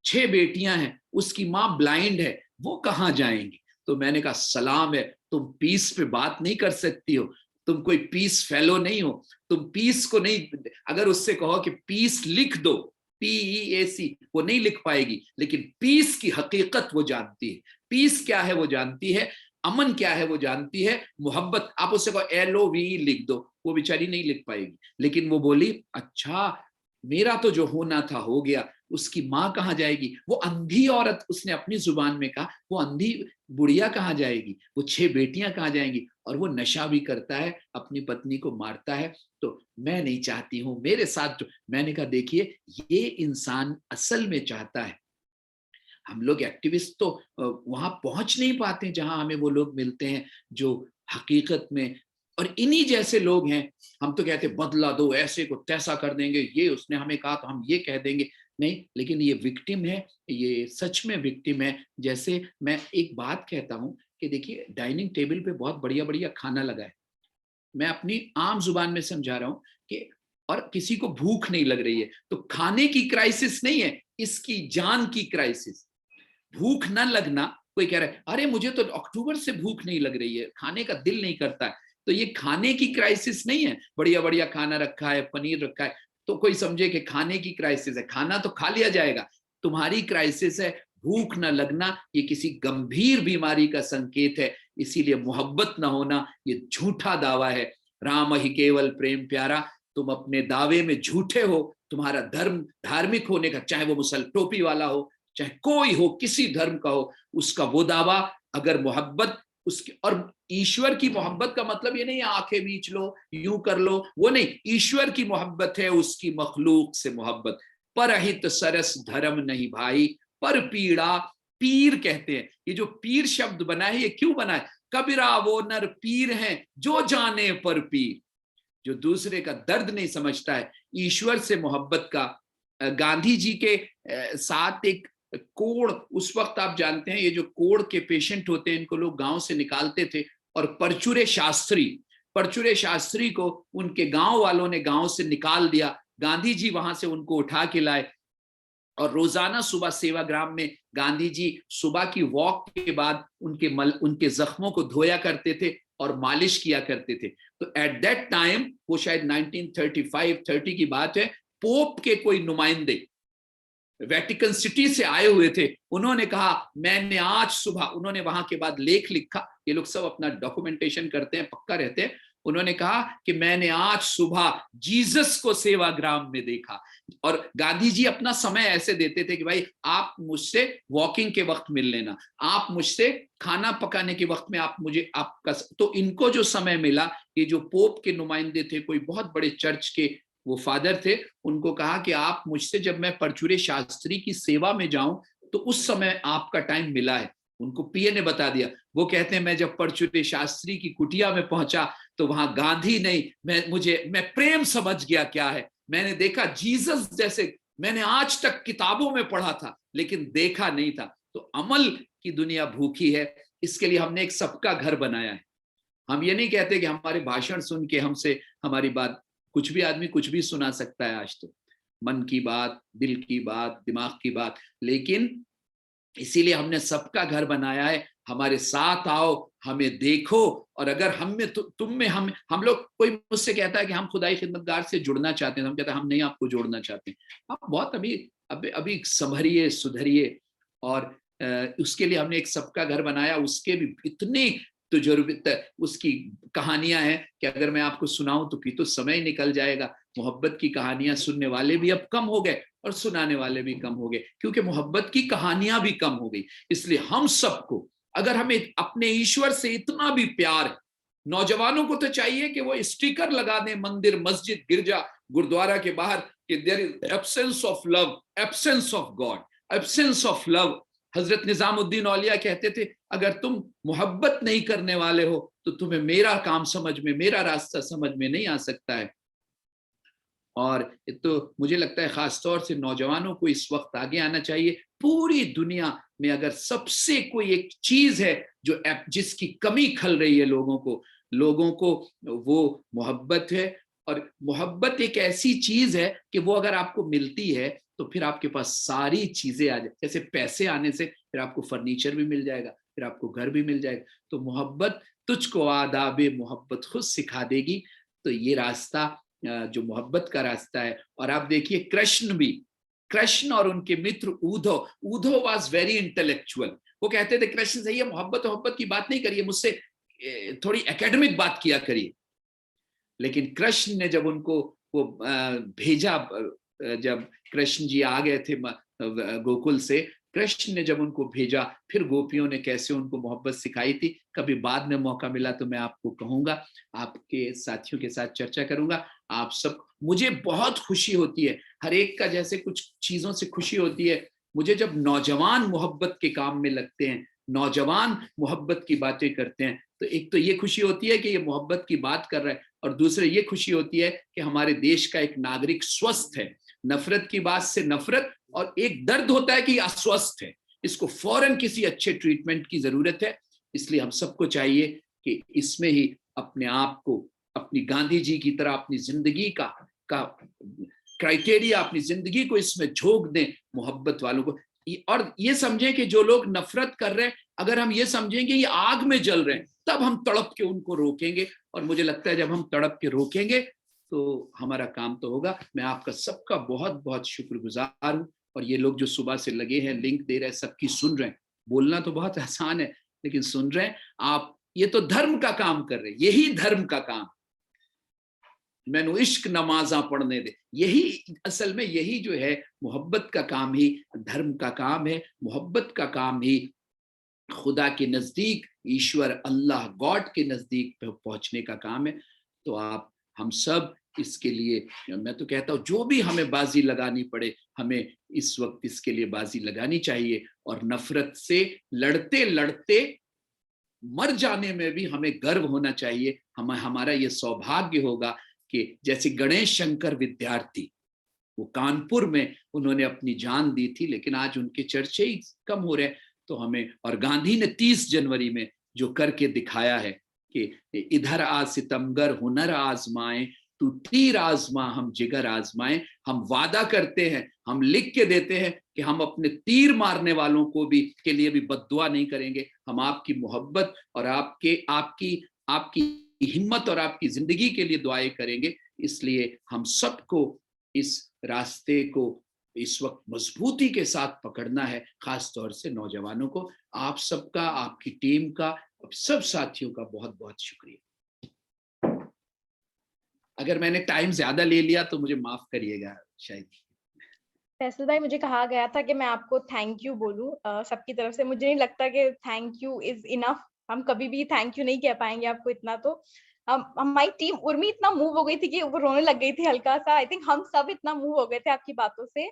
6 बेटियां हैं, उसकी माँ ब्लाइंड है, वो कहाँ जाएंगी? तो मैंने कहा सलाम है, तुम पीस पे बात नहीं कर सकती हो, तुम कोई पीस फेलो नहीं हो, तुम पीस को नहीं, अगर उससे कहो कि पीस लिख दो, PEAC, वो नहीं लिख पाएगी, लेकिन पीस की हकीकत वो जानती है। पीस क्या है वो जानती है, अमन क्या है वो जानती है, मोहब्बत, आप उससे कहो LOVE लिख दो, वो बेचारी नहीं लिख पाएगी। लेकिन वो बोली अच्छा मेरा तो जो होना था हो गया, उसकी माँ कहाँ जाएगी? वो अंधी औरत, उसने अपनी जुबान में कहा, वो अंधी बुढ़िया कहाँ जाएगी? वो 6 बेटियां कहाँ जाएंगी? और वो नशा भी करता है, अपनी पत्नी को मारता है। तो मैं नहीं चाहती हूँ मेरे साथ। तो मैंने कहा देखिए, ये इंसान असल में चाहता है, हम लोग एक्टिविस्ट तो वहां पहुंच नहीं पाते जहां हमें वो लोग मिलते हैं जो हकीकत में, और इन्हीं जैसे लोग हैं। हम तो कहते बदला दो, ऐसे को तैसा कर देंगे, ये उसने हमें कहा तो हम ये कह देंगे, नहीं, लेकिन ये विक्टिम है, ये सच में विक्टिम है। जैसे मैं एक बात कहता हूं कि देखिए, डाइनिंग टेबल पे बहुत बढ़िया बढ़िया खाना लगा है, मैं अपनी आम जुबान में समझा रहा हूं कि, और किसी को भूख नहीं लग रही है, तो खाने की क्राइसिस नहीं है, इसकी जान की क्राइसिस। भूख न लगना, कोई कह रहा है अरे मुझे तो अक्टूबर से भूख नहीं लग रही है, खाने का दिल नहीं करता है, तो ये खाने की क्राइसिस नहीं है। बढ़िया बढ़िया खाना रखा है, पनीर रखा है, तो कोई समझे कि खाने की क्राइसिस है, खाना तो खा लिया जाएगा। तुम्हारी क्राइसिस है भूख न लगना, ये किसी गंभीर बीमारी का संकेत है। इसीलिए मोहब्बत न होना ये झूठा दावा है। राम ही केवल प्रेम प्यारा, तुम अपने दावे में झूठे हो। तुम्हारा धर्म धार्मिक होने का, चाहे वो टोपी वाला हो, चाहे कोई हो, किसी धर्म का हो, उसका वो दावा, अगर मोहब्बत उसकी, और ईश्वर की मोहब्बत का मतलब ये नहीं आंखें बीच लो, यूं कर लो, वो नहीं। ईश्वर की मोहब्बत है उसकी मखलूक से मोहब्बत। परहित सरस धर्म नहीं भाई, पर पीड़ा, पीर कहते हैं। ये जो पीर शब्द बना है, ये क्यों बना है? कबीरा वो नर पीर हैं जो जाने पर पीर, जो दूसरे का दर्द नहीं समझता है। ईश्वर से मोहब्बत का, गांधी जी के साथ एक कोढ़, उस वक्त आप जानते हैं ये जो कोढ़ के पेशेंट होते हैं, इनको लोग गांव से निकालते थे, और परचुरे शास्त्री को उनके गांव वालों ने गांव से निकाल दिया। गांधी जी वहां से उनको उठा के लाए, और रोजाना सुबह सेवाग्राम में गांधी जी सुबह की वॉक के बाद उनके जख्मों को धोया करते थे और मालिश किया करते थे। तो एट दैट टाइम, वो शायद 1935-30 की बात है, पोप के कोई नुमाइंदे वेटिकन सिटी से आए हुए थे। उन्होंने कहा मैंने आज सुबह, उन्होंने वहां के बाद लेख लिखा, ये लोग सब अपना डॉक्यूमेंटेशन करते हैं, पक्का रहते हैं। उन्होंने कहा कि मैंने आज सुबह जीसस को सेवाग्राम में देखा। और गांधी जी अपना समय ऐसे देते थे कि भाई आप मुझसे वॉकिंग के वक्त मिल लेना, आप मुझसे खाना पकाने के वक्त में आप मुझे आपका। तो इनको जो समय मिला, ये जो पोप के नुमाइंदे थे, कोई बहुत बड़े चर्च के वो फादर थे, उनको कहा कि आप मुझसे जब मैं परचूरे शास्त्री की सेवा में जाऊं तो उस समय आपका टाइम मिला है। उनको पीए ने बता दिया। वो कहते हैं मैं जब परचूरे शास्त्री की कुटिया में पहुंचा तो वहां गांधी नहीं, मैं प्रेम समझ गया क्या है। मैंने देखा जीसस जैसे मैंने आज तक किताबों में पढ़ा था लेकिन देखा नहीं था। तो अमल की दुनिया भूखी है, इसके लिए हमने एक सबका घर बनाया है। हम ये नहीं कहते कि हमारे भाषण सुन के हमसे हमारी बात, कुछ भी आदमी कुछ भी सुना सकता है आज तो, मन की बात, दिल की बात, दिमाग की बात, लेकिन इसीलिए हमने सबका घर बनाया है। हमारे साथ आओ, हमें देखो, और अगर हम में तुम में हम लोग, कोई मुझसे कहता है कि हम खुदाई खिदमतगार से जुड़ना चाहते हैं, हम कहते हैं हम नहीं आपको जोड़ना चाहते। आप बहुत अभी संभरिए, सुधरिए। और उसके लिए हमने एक सबका घर बनाया। उसके भी इतनी तजुर्बत, उसकी कहानियां हैं कि अगर मैं आपको सुनाऊं तो समय निकल जाएगा। मोहब्बत की कहानियां सुनने वाले भी अब कम हो गए और सुनाने वाले भी कम हो गए, क्योंकि मोहब्बत की कहानियां भी कम हो गई। इसलिए हम सबको, अगर हमें अपने ईश्वर से इतना भी प्यार है, नौजवानों को तो चाहिए कि वो स्टिकर लगा दें मंदिर, मस्जिद, गिरजा, गुरुद्वारा के बाहर कि there is absence of love, absence of God, absence of love. Hazrat Nizamuddin औलिया कहते थे अगर तुम मोहब्बत नहीं करने वाले हो तो तुम्हें मेरा काम समझ में, मेरा रास्ता समझ में नहीं आ सकता है। और तो मुझे लगता है खास तौर से नौजवानों को इस वक्त आगे आना चाहिए। पूरी दुनिया में अगर सबसे कोई एक चीज है जो जिसकी कमी खल रही है लोगों को वो मोहब्बत है। और मोहब्बत एक ऐसी चीज है कि वो अगर आपको मिलती है तो फिर आपके पास सारी चीजें आ जाए। जैसे पैसे आने से फिर आपको फर्नीचर भी मिल जाएगा, फिर आपको घर भी मिल जाएगा। तो मोहब्बत तुझको आदाबे मोहब्बत खुद सिखा देगी। तो ये रास्ता जो मोहब्बत का रास्ता है। और आप देखिए कृष्ण और उनके मित्र ऊधो वाज वेरी इंटेलेक्चुअल। वो कहते थे कृष्ण से ये मोहब्बत की बात नहीं करिए, मुझसे थोड़ी एकेडमिक बात किया करिए। लेकिन कृष्ण ने जब उनको वो भेजा, जब कृष्ण जी आ गए थे गोकुल से, कृष्ण ने जब उनको भेजा, फिर गोपियों ने कैसे उनको मोहब्बत सिखाई थी, कभी बाद में मौका मिला तो मैं आपको कहूंगा, आपके साथियों के साथ चर्चा करूंगा। आप सब, मुझे बहुत खुशी होती है, हर एक का जैसे कुछ चीजों से खुशी होती है मुझे जब नौजवान मोहब्बत के काम में लगते हैं, नौजवान मोहब्बत की बातें करते हैं। तो एक तो ये खुशी होती है कि ये मोहब्बत की बात कर रहा है, और दूसरे ये खुशी होती है कि हमारे देश का एक नागरिक स्वस्थ है। नफरत की बात से नफरत, और एक दर्द होता है कि अस्वस्थ है, इसको फौरन किसी अच्छे ट्रीटमेंट की जरूरत है। इसलिए हम सबको चाहिए कि इसमें ही अपने आप को, अपनी गांधी जी की तरह अपनी जिंदगी का क्राइटेरिया, अपनी जिंदगी को इसमें झोंक दें मोहब्बत वालों को। और ये समझें कि जो लोग नफरत कर रहे हैं, अगर हम ये समझेंगे ये आग में जल रहे हैं, तब हम तड़प के उनको रोकेंगे। और मुझे लगता है जब हम तड़प के रोकेंगे तो हमारा काम तो होगा। मैं आपका सबका बहुत बहुत शुक्रगुजार हूँ। और ये लोग जो सुबह से लगे हैं, लिंक दे रहे हैं, सबकी सुन रहे हैं। बोलना तो बहुत आसान है लेकिन सुन रहे हैं आप, ये तो धर्म का काम कर रहे हैं। यही धर्म का काम, मैनू इश्क नमाजा पढ़ने दे, यही असल में यही जो है मोहब्बत का काम ही धर्म का काम है। मोहब्बत का काम ही खुदा के नजदीक, ईश्वर अल्लाह गॉड के नजदीक पहुंचने का काम है। तो आप हम सब इसके लिए, मैं तो कहता हूँ जो भी हमें बाजी लगानी पड़े, हमें इस वक्त इसके लिए बाजी लगानी चाहिए। और नफरत से लड़ते लड़ते मर जाने में भी हमें गर्व होना चाहिए। हमारा ये सौभाग्य होगा कि जैसे गणेश शंकर विद्यार्थी, वो कानपुर में उन्होंने अपनी जान दी थी, लेकिन आज उनके चर्चे ही कम हो रहे हैं। तो हमें, और गांधी ने 30 जनवरी में जो करके दिखाया है कि इधर आज सितमगर हुनर आजमाए, तू तीर आजमा हम जिगर आजमाए। हम वादा करते हैं, हम लिख के देते हैं कि हम अपने तीर मारने वालों को भी के लिए भी बद्दुआ नहीं करेंगे। हम आपकी मोहब्बत और आपकी हिम्मत और आपकी जिंदगी के लिए दुआएं करेंगे। इसलिए हम सबको इस रास्ते को इस वक्त मजबूती के साथ पकड़ना है, खास तौर से नौजवानों को। आप सबका, आपकी टीम का, सब साथियों का बहुत बहुत शुक्रिया। अगर मैंने टाइम ज्यादा ले लिया तो मुझे माफ करिएगा शायद। फैसल भाई, मुझे कहा गया था कि मैं आपको थैंक यू बोलूं सबकी तरफ से। मुझे नहीं लगता कि थैंक यू इज इनफ। हम कभी भी थैंक यू नहीं कह पाएंगे आपको इतना। तो हमारी टीम उर्मी इतना मूव हो गई थी कि वो रोने लग गई थी हल्का सा। आई थिंक हम सब इतना मूव हो गए थे आपकी बातों से,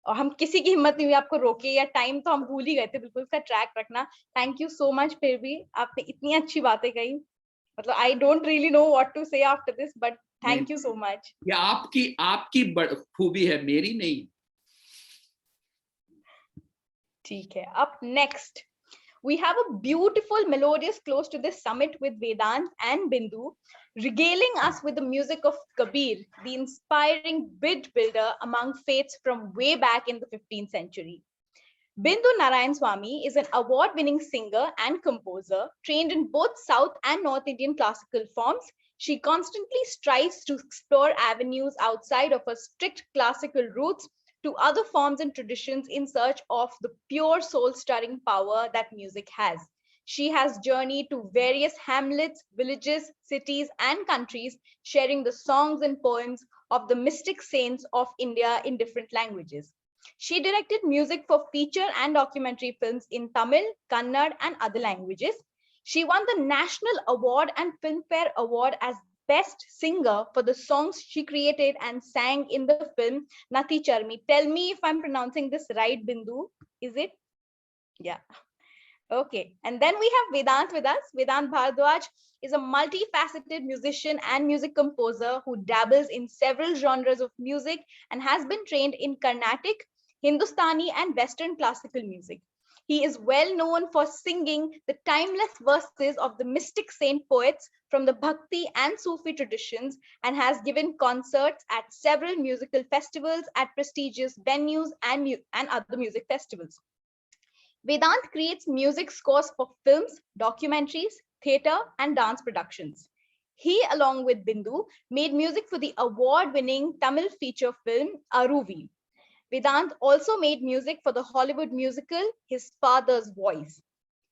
और हम किसी की हिम्मत नहीं हुई आपको रोके, या टाइम तो हम भूल ही गए थे बिल्कुल उसका ट्रैक रखना। Thank you so much. फिर भी आपने इतनी अच्छी बातें कही, मतलब I don't really know what to say after this, but thank you so much. ये आपकी आपकी खूबी है, मेरी नहीं। ठीक है, up next we have a beautiful melodious close to this summit with Vedant and Bindu, regaling us with the music of Kabir, the inspiring bridge builder among faiths from way back in the 15th century. Bindu Narayan Swami is an award-winning singer and composer, trained in both South and North Indian classical forms. She constantly strives to explore avenues outside of her strict classical roots to other forms and traditions in search of the pure soul-stirring power that music has. She has journeyed to various hamlets, villages, cities, and countries, sharing the songs and poems of the mystic saints of India in different languages. She directed music for feature and documentary films in Tamil, Kannada, and other languages. She won the National Award and Filmfare Award as Best Singer for the songs she created and sang in the film Nathi Charmi. Tell me if I'm pronouncing this right, Bindu. Is it? Yeah. Okay. And then we have Vedant with us. Vedant Bhardwaj is a multifaceted musician and music composer who dabbles in several genres of music and has been trained in Carnatic, Hindustani, and Western classical music. He is well known for singing the timeless verses of the mystic saint poets from the Bhakti and Sufi traditions, and has given concerts at several musical festivals at prestigious venues and other music festivals. Vedant creates music scores for films, documentaries, theatre, and dance productions. He, along with Bindu, made music for the award-winning Tamil feature film Aruvi. Vedant also made music for the Hollywood musical His Father's Voice.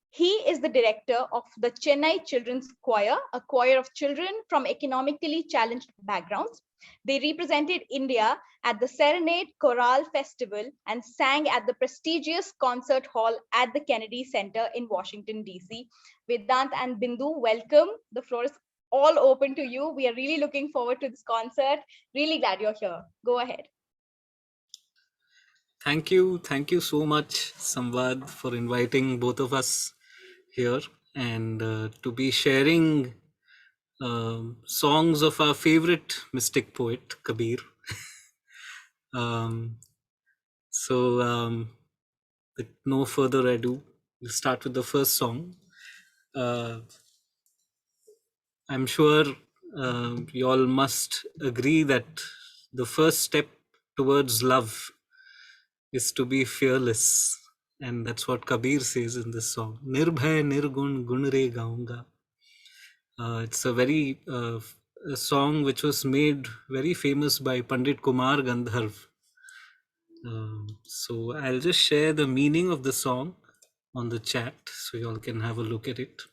He is the director of the Chennai Children's Choir, a choir of children from economically challenged backgrounds. They represented India at the Serenade Chorale Festival and sang at the prestigious concert hall at the Kennedy Center in Washington, D.C. Vedant and Bindu, welcome. The floor is all open to you. We are really looking forward to this concert. Really glad you're here. Go ahead. Thank you so much, Samvad, for inviting both of us here and to be sharing songs of our favorite mystic poet, Kabir. With no further ado, we'll start with the first song. I'm sure you all must agree that the first step towards love is to be fearless. And that's what Kabir says in this song. Nirbhay nirgun gun re gaunga. It's a very a song which was made very famous by Pandit Kumar Gandharv. So I'll just share the meaning of the song on the chat so you all can have a look at it.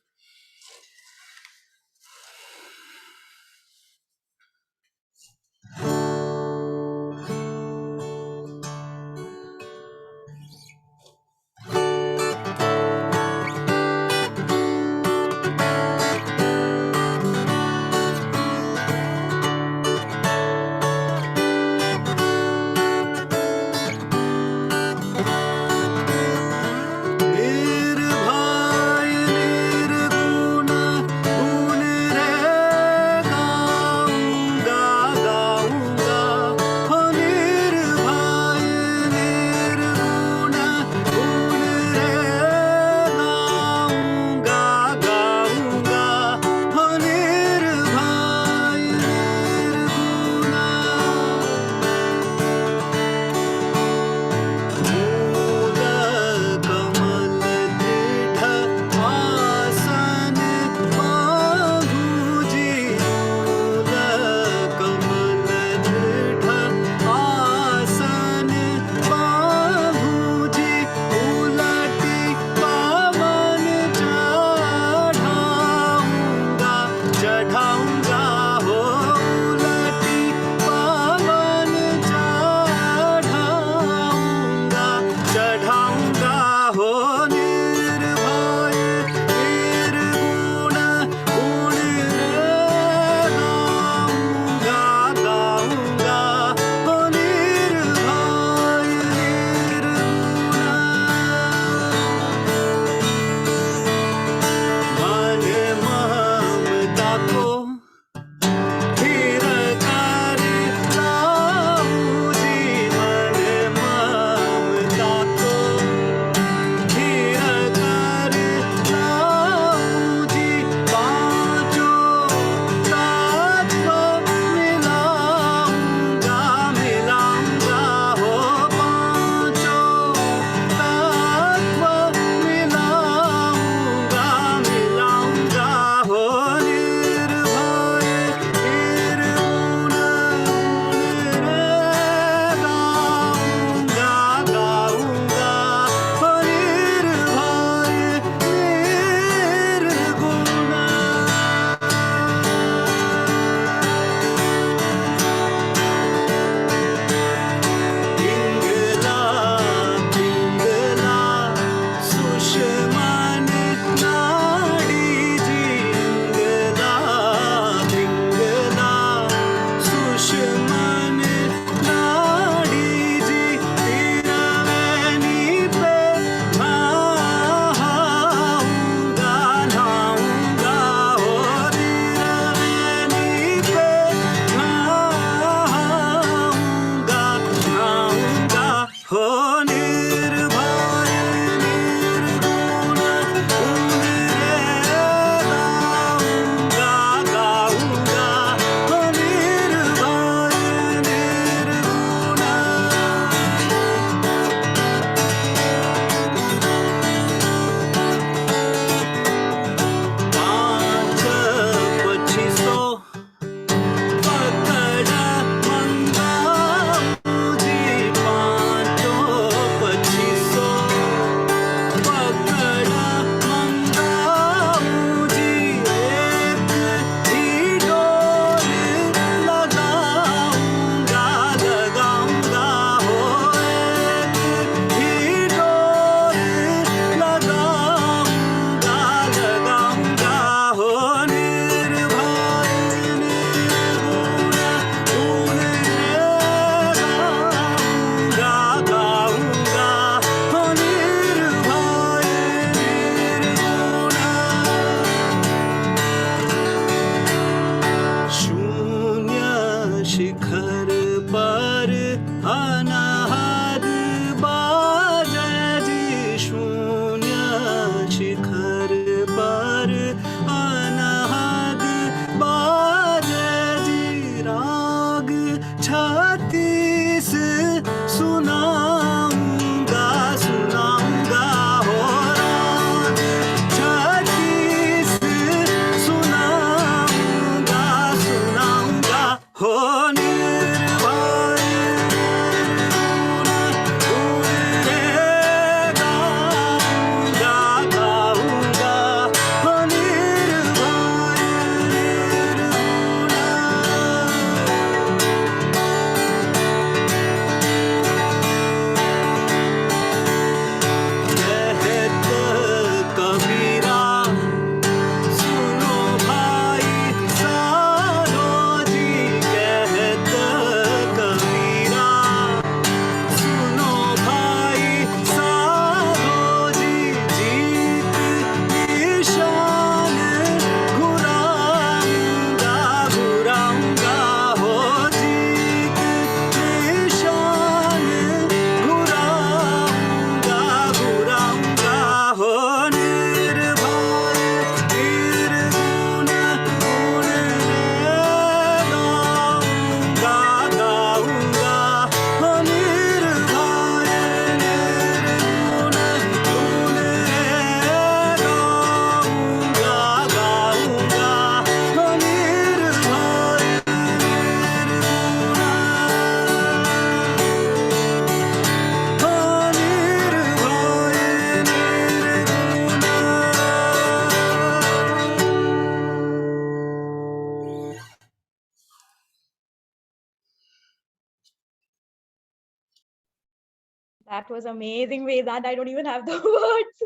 That was amazing, Vedant. I don't even have the words.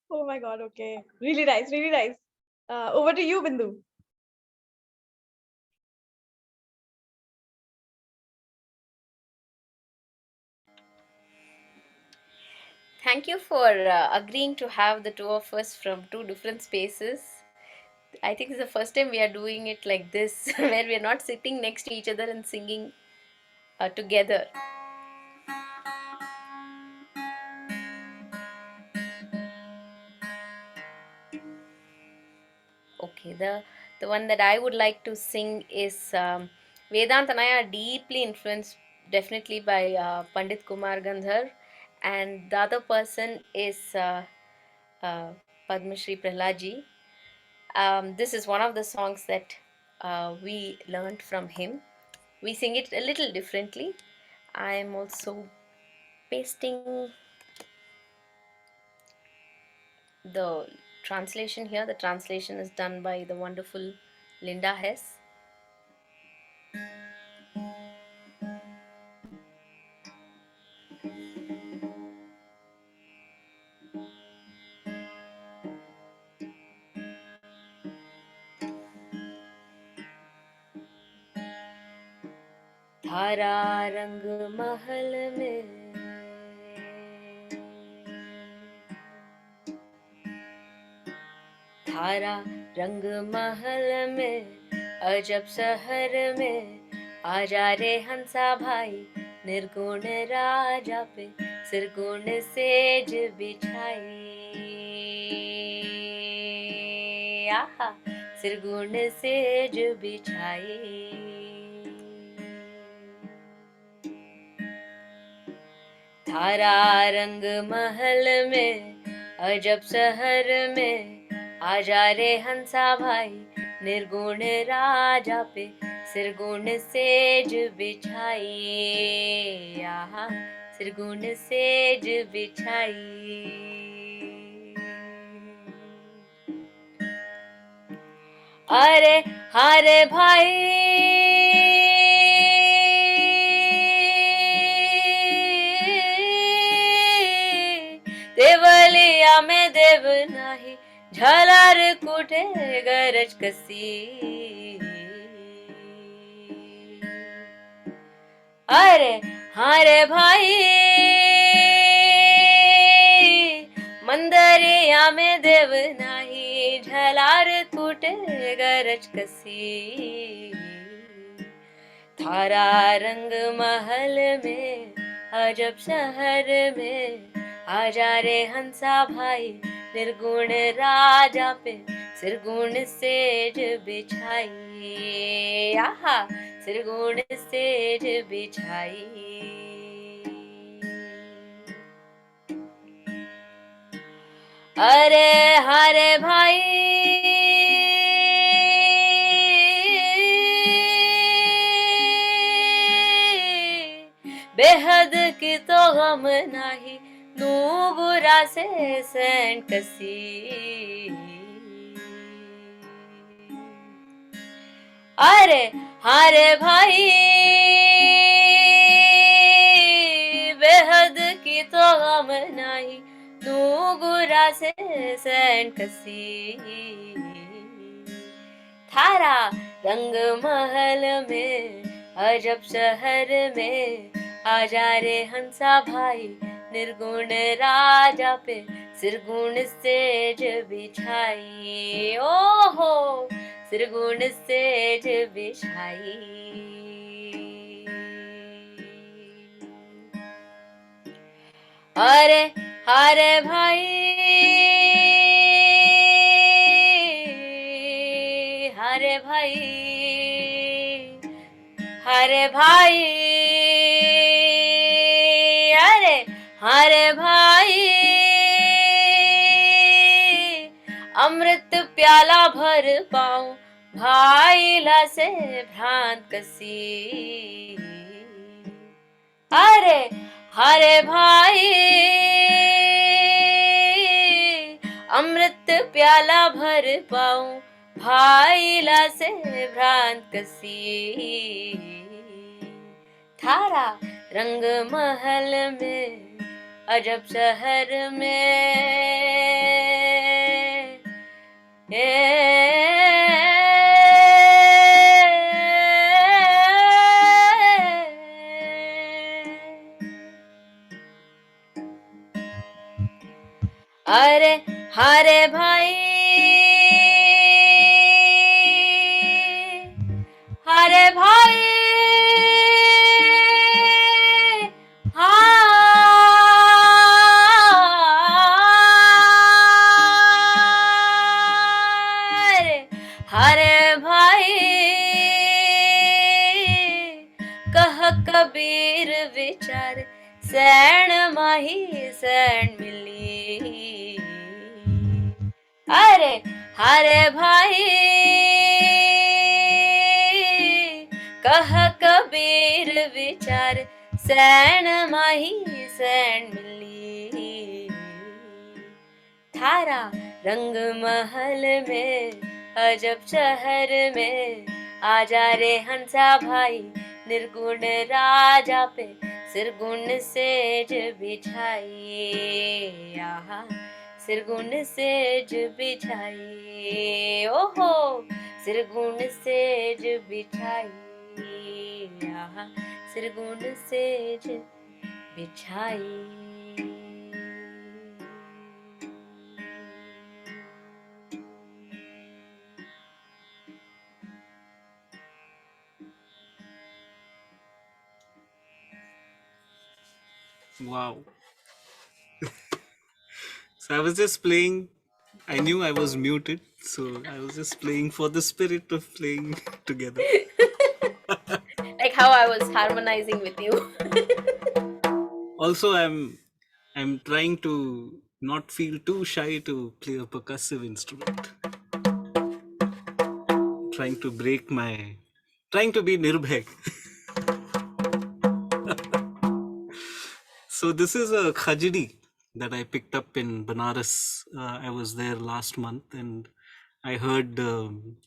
Oh my God. Okay. Really nice. Really nice. Over to you, Bindu. Thank you for agreeing to have the two of us from two different spaces. I think it's the first time we are doing it like this, where we are not sitting next to each other and singing together. Okay, the one that I would like to sing is Vedant and I are deeply influenced, definitely by Pandit Kumar Gandhar, and the other person is Padma Shri Prahlaji. This is one of the songs that we learned from him. We sing it a little differently. I am also pasting the translation here. The translation is done by the wonderful Linda Hess. धारा रंग महल में धारा रंग महल में अजब शहर में आजा रे हंसा भाई निर्गुण राजा पे सिरगुण सेज बिछाई आहा सिरगुण सेज बिछाई धारा रंग महल में अजब शहर में आजा रे हंसा भाई निर्गुण राजा पे सिरगुण सेज बिछाई आहा सिरगुण सेज बिछाई अरे हारे भाई देवलिया में देव नाही झलार कुठे गरज कसी अरे हारे भाई मंदरिया में देव नाही झलार कुठे गरज कसी थारा रंग महल में अजब शहर में आजा रे हंसा भाई निर्गुण राजा पे सिरगुण सेज बिछाई आहा सिरगुण सेज बिछाई अरे हारे भाई बेहद की तो गम नाही नूगुरा से सैन कसी अरे हारे भाई बेहद की तो गम नाही नूगुरा से सैन कसी थारा रंग महल में अजब शहर में आजा रे हंसा भाई निर्गुण राजा पे सिरगुण सेज बिछाई ओहो सिरगुण सेज बिछाई अरे हारे भाई हारे भाई हारे भाई अरे हारे भाई अमृत प्याला भर पाऊं भाईला से भ्रांत कसी अरे हारे भाई अमृत प्याला भर पाऊं भाईला से भ्रांत कसी थारा रंग महल में अजब शहर में अरे हरे भाई हरे भाई हरे भाई कह कबीर विचार सैण माही सैण मिली अरे हरे भाई कह कबीर विचार सैण माही सैण मिली थारा रंग महल में अजब शहर में आजा रे हंसा भाई निर्गुण राजा पे सिरगुण सेज बिछाइए आहा सिरगुण सेज बिछाइए ओहो सिरगुण सेज बिछाइए आहा सिरगुण says बिछाइए Wow. So I was just playing. I knew I was muted, so I was just playing for the spirit of playing together. Like how I was harmonizing with you. Also, I'm trying to not feel too shy to play a percussive instrument. Trying to be nirbhay. So this is a khajdi that I picked up in Banaras. I was there last month and I heard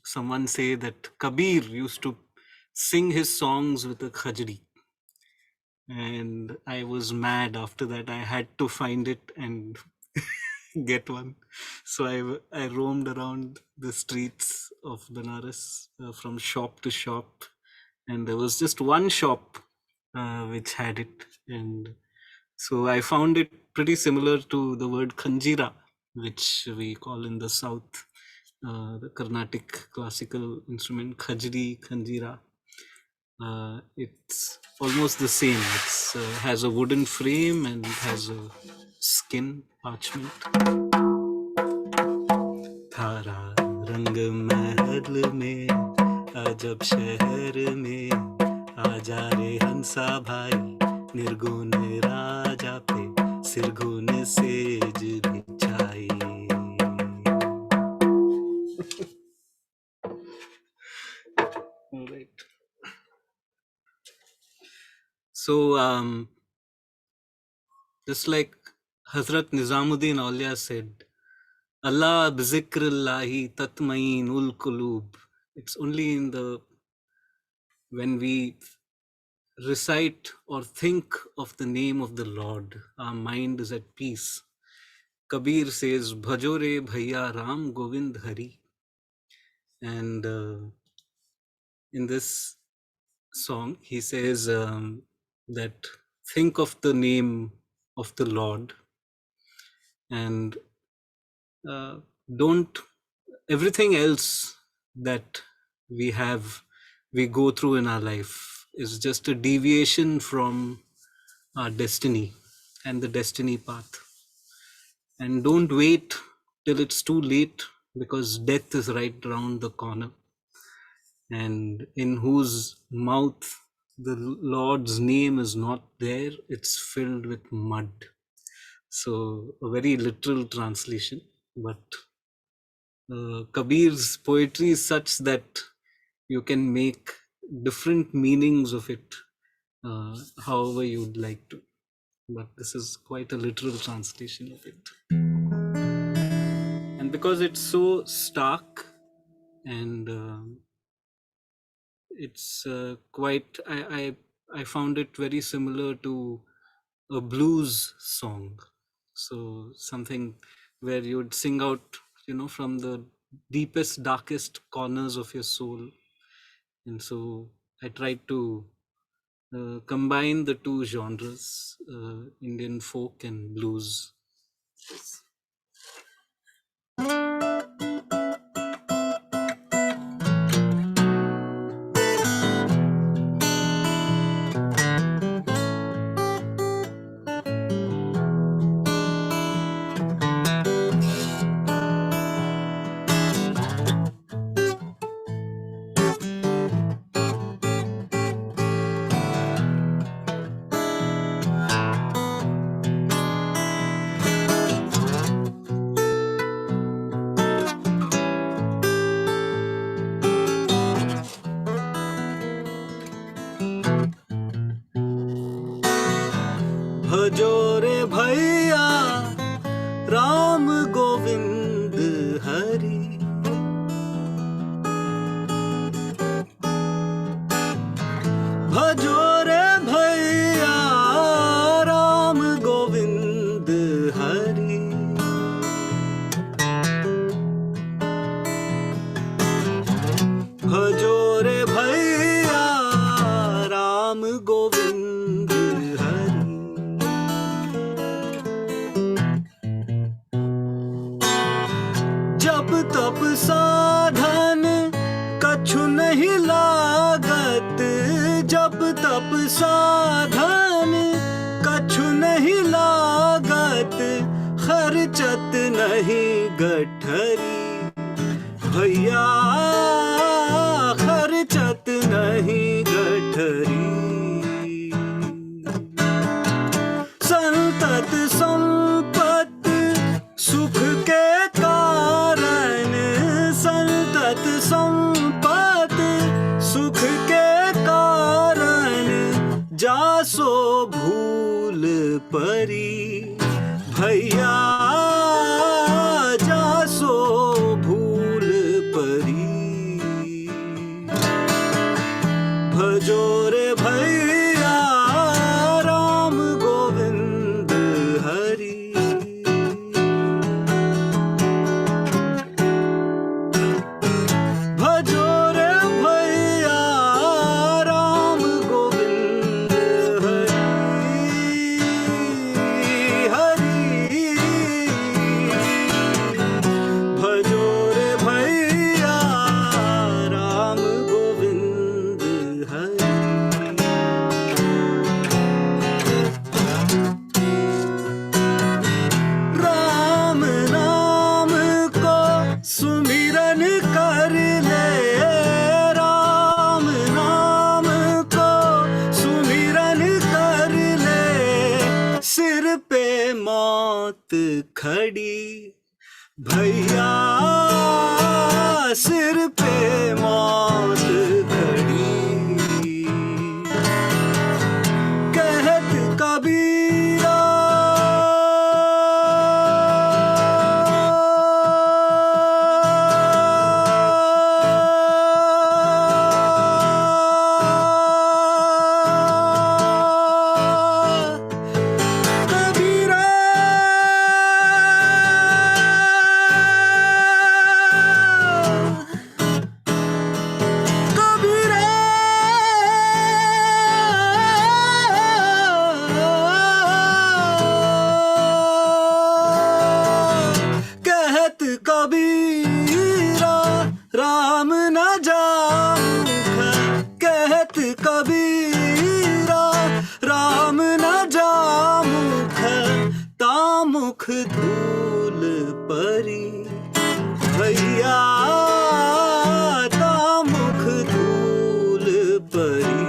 someone say that Kabir used to sing his songs with a khajdi. And I was mad after that. I had to find it and get one. So I roamed around the streets of Banaras from shop to shop. And there was just one shop which had it. And so I found it pretty similar to the word khanjira, which we call in the south, the Carnatic classical instrument, khajri, khanjira. It's almost the same. It has a wooden frame and has a skin parchment. थारा रंग महल में अजब शहर में आजा रे हंसा भाई निर्गुण राजा पे सिरगुण सेज बिछाई. All right. So just like Hazrat Nizamuddin Aulia said, Allah bizikrillahi tatmain ul qulub. It's only when we recite or think of the name of the Lord, our mind is at peace. Kabir says, Bhajo re bhaiya Ram Govind Hari. And in this song, he says that think of the name of the Lord and don't everything else that we go through in our life is just a deviation from our destiny and the destiny path. And don't wait till it's too late, because death is right around the corner. And in whose mouth the Lord's name is not there, it's filled with mud. So a very literal translation, but Kabir's poetry is such that you can make different meanings of it however you'd like to. But this is quite a literal translation of it. And because it's so stark and it's quite, I found it very similar to a blues song. So something where you would sing out, from the deepest, darkest corners of your soul. And so I tried to combine the two genres, Indian folk and blues. भजो रे भैया राम गोविंद हरि, भजो रे भैया राम गोविंद हरि, भजो रे भैया राम गोविंद हरि। जब तप साधन कछु नहीं लागत, जब तप साधन कछु नहीं लागत, खर्चत नहीं गठरी भैया, खर्चत नहीं गठरी। संतत संपत सुख के कारण, संतत संपत सुख के कारण, जासो भूल परी भैया, जासो भूल परी। भजो रे भैया राम गोविंद हरि, भजो रे भैया राम गोविंद हरि, हरि। भजो रे भैया राम गोविंद हरि। राम नाम को सुमिरन कर ले, राम नाम को सुमिरन कर ले, सिर पे मौत खड़ी भैया, सिर पे मौत खड़ी। कहत कबीरा कबीरा, कबीरा, कहत कबीरा राम न जामुख, कहत कबीरा राम न जामुख, तामुख धूल परी भैया, तामुख धूल परी।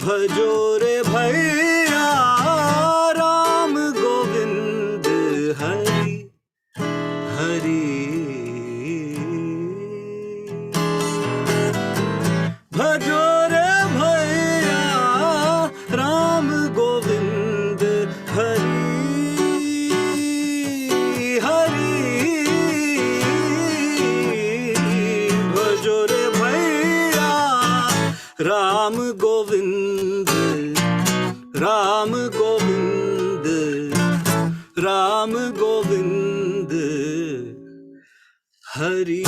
भजो रे भैया राम गोविंद हरि, हरि। भजो रे भैया Ram Govind Hari, Hari. Ram Govind Hari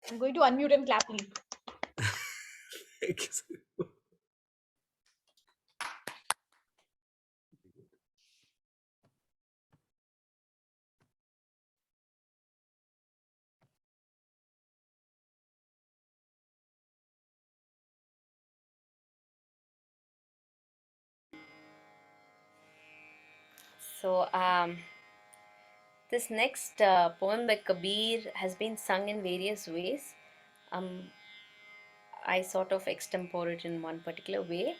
I'm going to unmute and clap, please. Thank you, sir. So, this next poem by Kabir has been sung in various ways. I sort of extempore it in one particular way.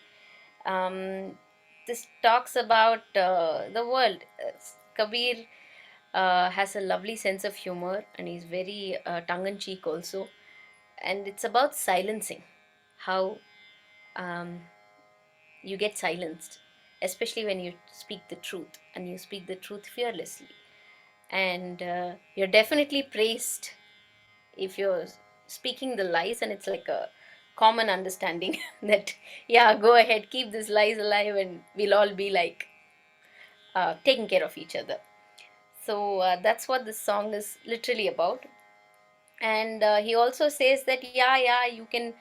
This talks about the world. Kabir has a lovely sense of humor, and he's very tongue in cheek also. And it's about silencing, how you get silenced, especially when you speak the truth, and you speak the truth fearlessly. And you're definitely praised if you're speaking the lies, and it's like a common understanding that, yeah, go ahead, keep these lies alive, and we'll all be like taking care of each other. So that's what this song is literally about. And he also says that, yeah, you can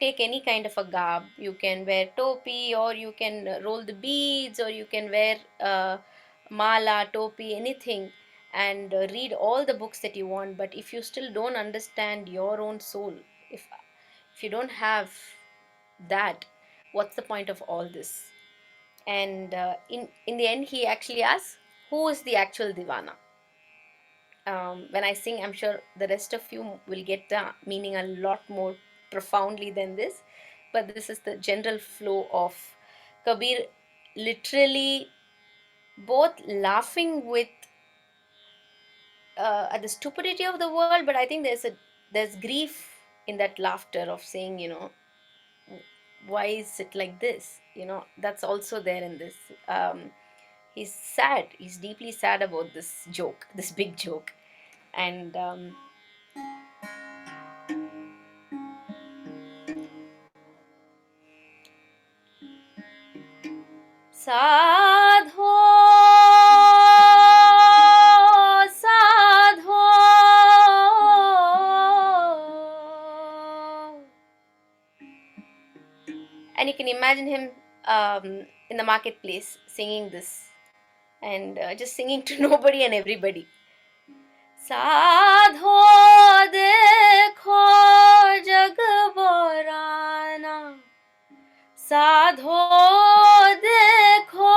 take any kind of a garb. You can wear topi, or you can roll the beads, or you can wear mala, topi, anything, and read all the books that you want. But if you still don't understand your own soul, if you don't have that, what's the point of all this? And in the end, he actually asks, who is the actual divana? When I sing, I'm sure the rest of you will get the meaning a lot more profoundly than this. But this is the general flow of Kabir, literally both laughing with at the stupidity of the world, but I think there's grief in that laughter of saying, why is it like this? That's also there in this. He's sad. He's deeply sad about this joke, this big joke. And Sadho Sadho and you can imagine him in the marketplace singing this, and just singing to nobody and everybody. साधो देखो जग बोराना, साधो देखो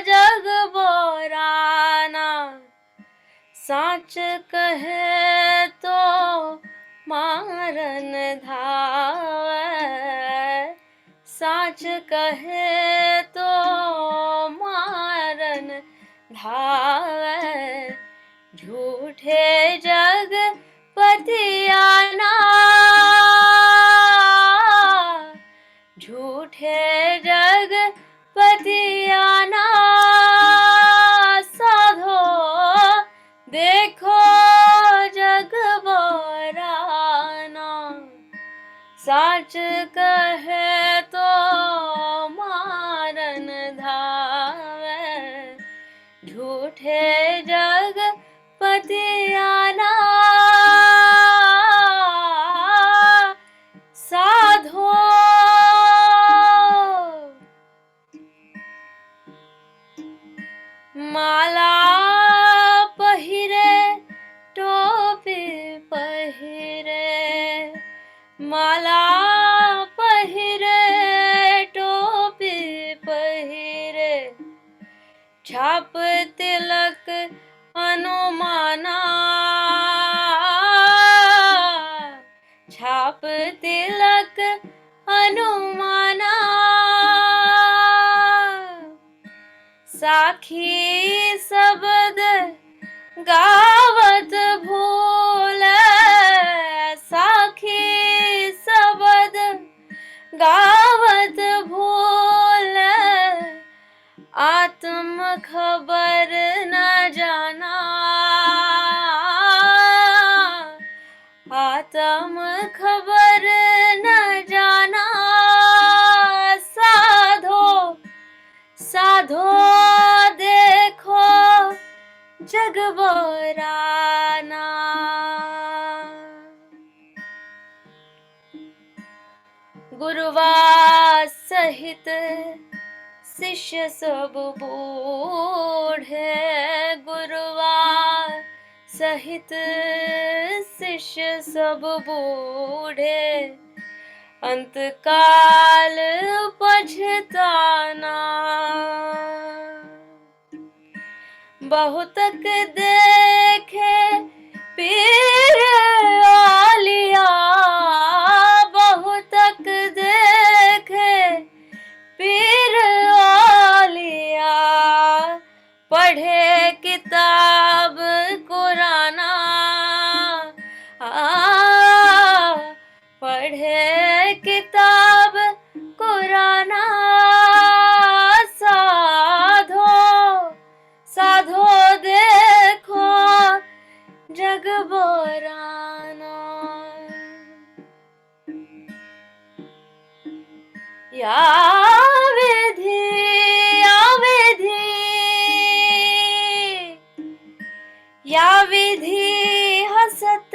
जग बोराना, साच कहे तो मारन धावे, साच कहे तो मारन धावे, झूठे जग पतियाना, झूठे जग पतियाना, साधो देखो जग बोराना, साच कहे तो मारन धावे, झूठे जग पतियाना, साधो माला पहिरे टोपी पहिरे, माला पहिरे टोपी पहिरे, छाप तिलक अनुमाना, छाप तिलक अनुमाना, साखी शब्द गावत भूल, साखी शब्द गावत भूल, आत्म खबर न जाना, आत्म खबर न जाना, साधो साधो देखो जग बोराना। गुरुवा सहित शिष्य सब बूढ़े, गुरुवा सहित शिष्य सब बूढ़े, अंतकाल पछताना। बहुतक देखे पीर आलिया, बहुतक देखे पीर आलिया, पढ़े किताब कुराना, पढ़े किताब कुराना, साधो साधो देखो जग बोराना। या विधि या विधि या विधि हसत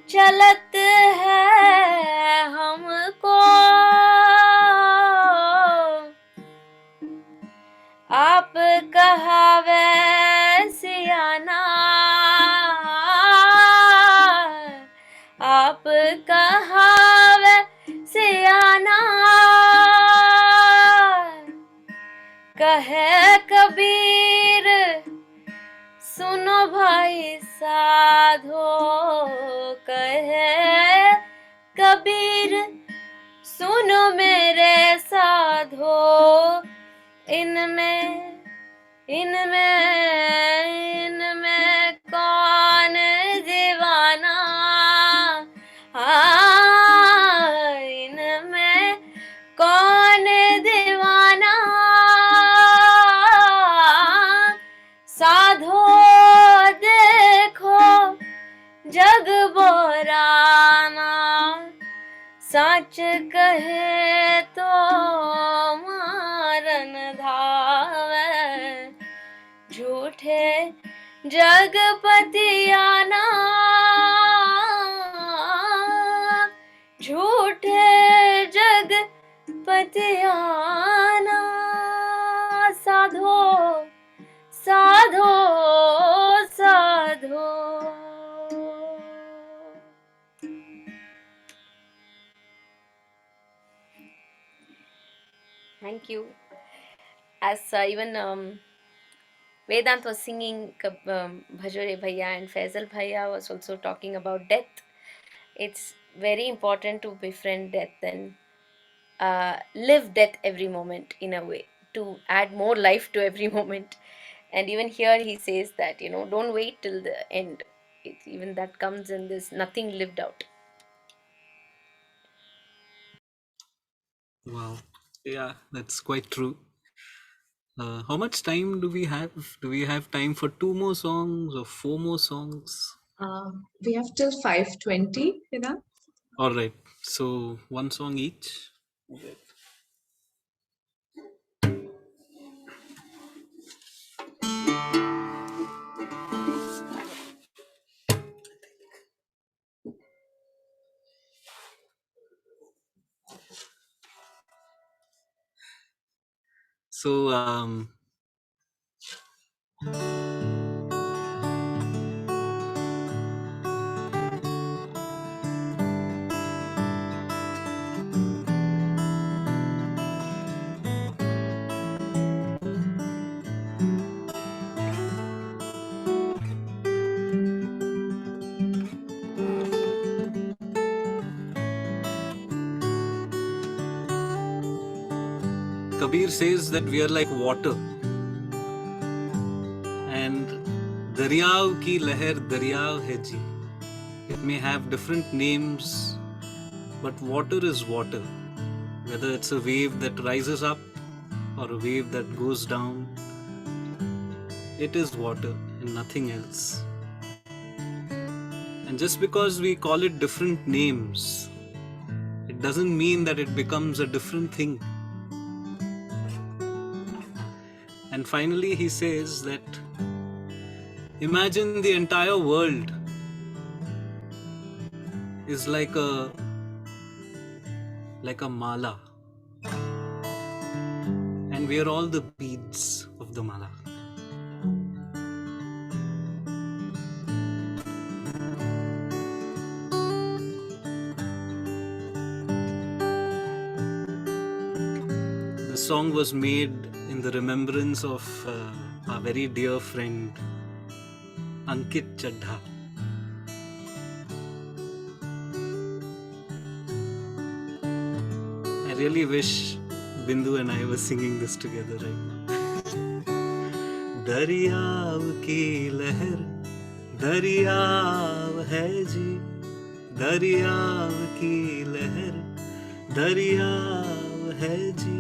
चलत है हमको, आप कहावे सियाना, आप कहावे सियाना, कहे कबीर सुनो भाई साधो, कहे कबीर सुनो मेरे साधो, इनमें इनमें इनमें कौन दीवाना, इनमें कौन दीवाना, साधो देखो जग बोराना, सच कहे तो मारन धावे, झूठे जगपतियाना, झूठे जगपतियाना, साधो साधो साधो। Thank you. As even Vedant was singing, Bhajore Bhaiya and Faisal Bhaiya was also talking about death. It's very important to befriend death and live death every moment in a way to add more life to every moment. And even here he says that, don't wait till the end. Even that comes in this nothing lived out. Wow. Yeah, that's quite true. How much time do we have? Do we have time for 2 more songs or 4 more songs? We have till 5:20, Vedant. All right. So 1 song each. So Kabir says that we are like water, and daryav ki leher daryav hai ji. It may have different names, but water is water. Whether it's a wave that rises up or a wave that goes down. It is water and nothing else. And just because we call it different names, it doesn't mean that it becomes a different thing. And finally, he says that imagine the entire world is like a mala, and we are all the beads of the mala. The song was made in the remembrance of our very dear friend Ankit Chadha. I really wish Bindu and I were singing this together right now. दरियाव की लहर दरियाव है जी, दरियाव की लहर दरियाव है जी,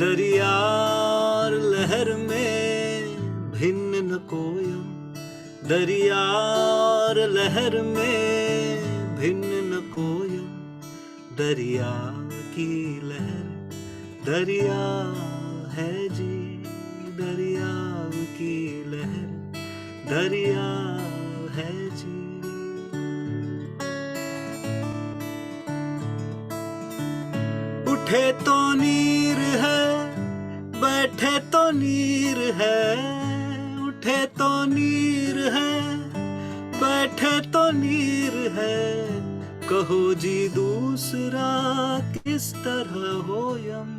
दरिया और लहर में भिन्न न कोयम, दरिया और लहर में भिन्न न कोयम, दरिया की लहर दरिया है जी, दरिया की लहर दरिया है जी। उठे तो नीर है, बैठे तो नीर है, उठे तो नीर है, बैठे तो नीर है, कहो जी दूसरा किस तरह हो यम,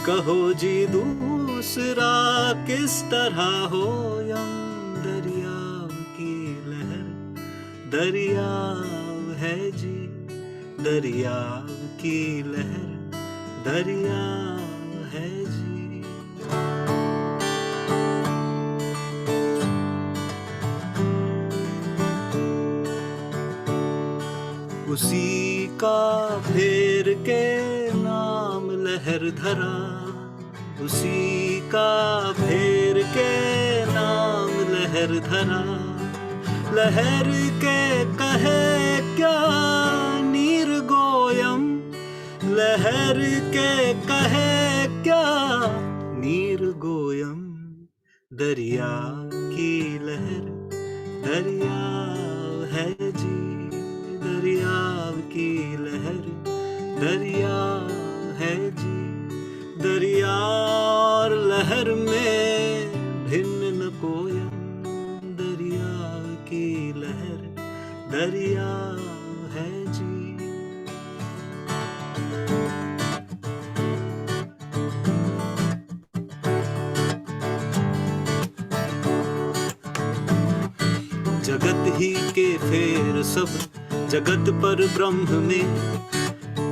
कहो जी दूसरा किस तरह हो यम, दरियाव की लहर दरियाव है जी, दरियाव की लहर दरियाव है जी। उसी का फेर के नाम लहर धरा, उसी का फेर के नाम लहर धरा, लहर के कहे क्या नीर गोयम, लहर के कहे क्या नीर गोयम, दरिया की लहर दरिया है जी, दरियाव की लहर दरिया है जी, दरिया और लहर में भिन्न न कोयम, दरिया की लहर दरिया है जी। जगत ही के फेर सब जगत पर ब्रह्म में,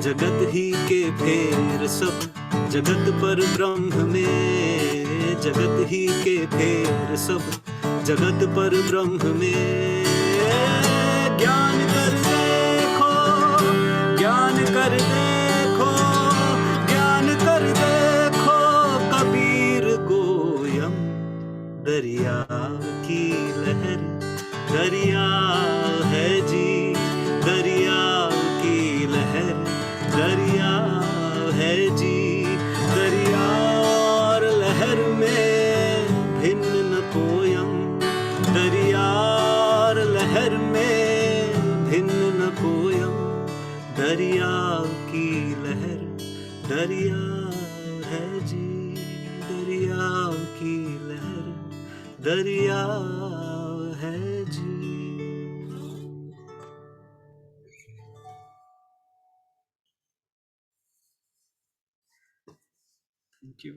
जगत ही के फेर सब जगत पर ब्रह्म में, जगत ही के फेर सब जगत पर ब्रह्म में, ज्ञान कर देखो, ज्ञान कर देखो, ज्ञान कर देखो, कबीर गोयम, दरिया की लहर दरिया है जी, दरिया की लहर दरिया है जी, दरिया और लहर में भिन्न न कोयम, दरिया और लहर में भिन्न न कोयम, दरिया की लहर दरिया है जी, दरिया की लहर दरिया है जी। Thank you.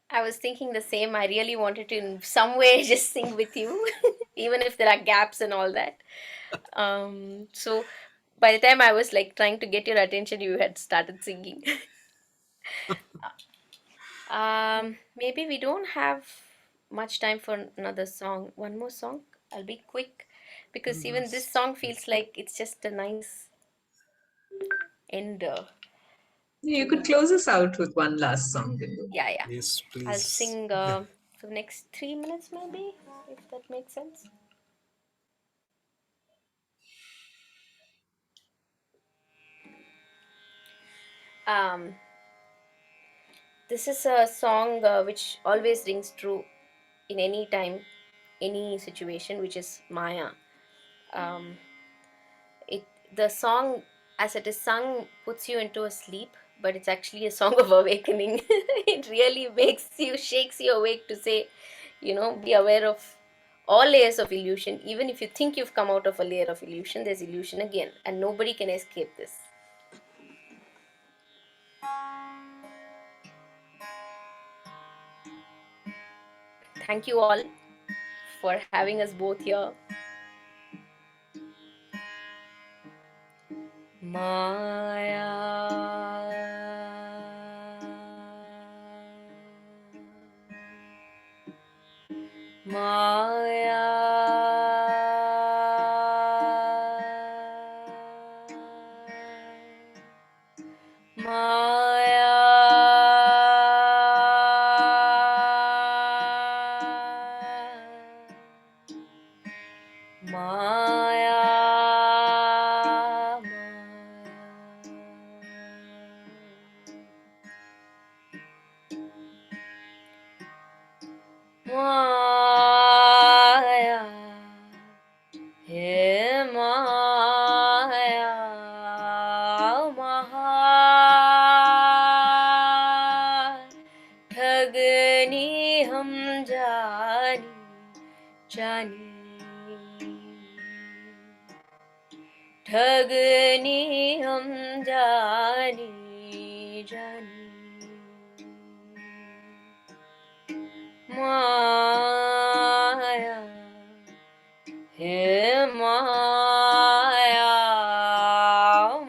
I was thinking the same. I really wanted to, in some way, just sing with you, even if there are gaps and all that. So by the time I was like trying to get your attention, you had started singing. Maybe we don't have much time for another song. One more song. I'll be quick because even this song feels like it's just a nice And You could close us out with one last song, Bindu. yeah. Yes, please. I'll sing for the next 3 minutes, maybe, if that makes sense. Um, this is a song which always rings true in any time, any situation, which is Maya. Um, it the song as it is sung puts you into a sleep, but it's actually a song of awakening. It really shakes you awake to say, be aware of all layers of illusion. Even if you think you've come out of a layer of illusion, there's illusion again, and nobody can escape this. Thank you all for having us both here. Maya, Maya, Maya, Maya, He Maya, Maha ठगनी हम जानी जानी ठगनी हम जानी जानी माया हे माया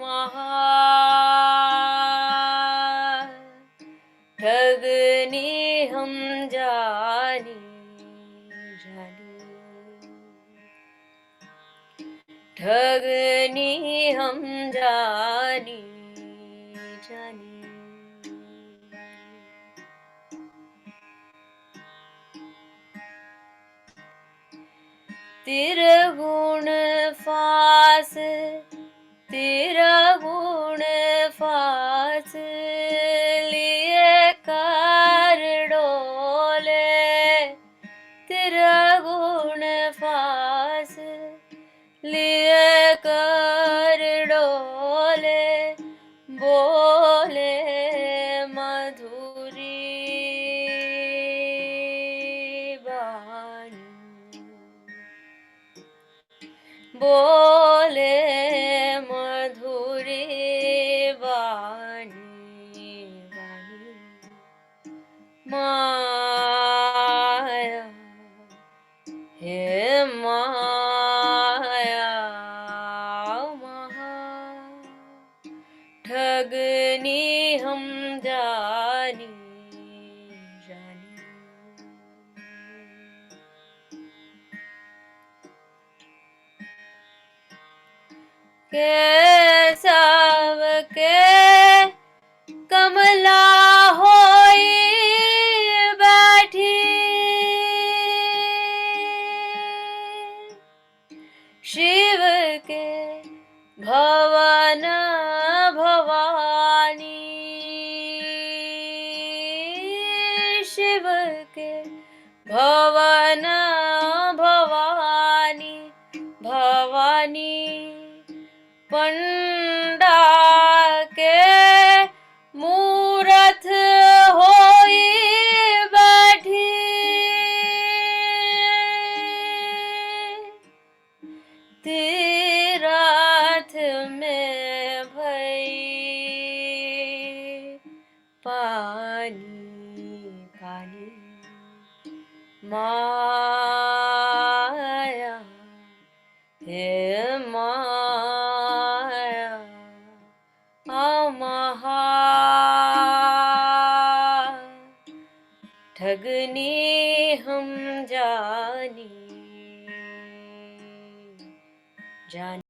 महा ठगनी हम जानी जानी ठगनी हम जानी जानी तेरा गुण फास तेरा गुण फास लिए कर डोले तेरा गुण फास लिए कर डोले बोले मधुरी बानी बोले मधुरी वाणी वाणी माया हे माया महा ठगनी हम जानी जानी केशव के कमला होई बैठी शिव के भवन भवानी शिव के भवन भवानी भवानी पंडा के मूरत होई बैठी तीरथ में भई पानी पानी माया हे माया महा ठगनी हम जानी जानी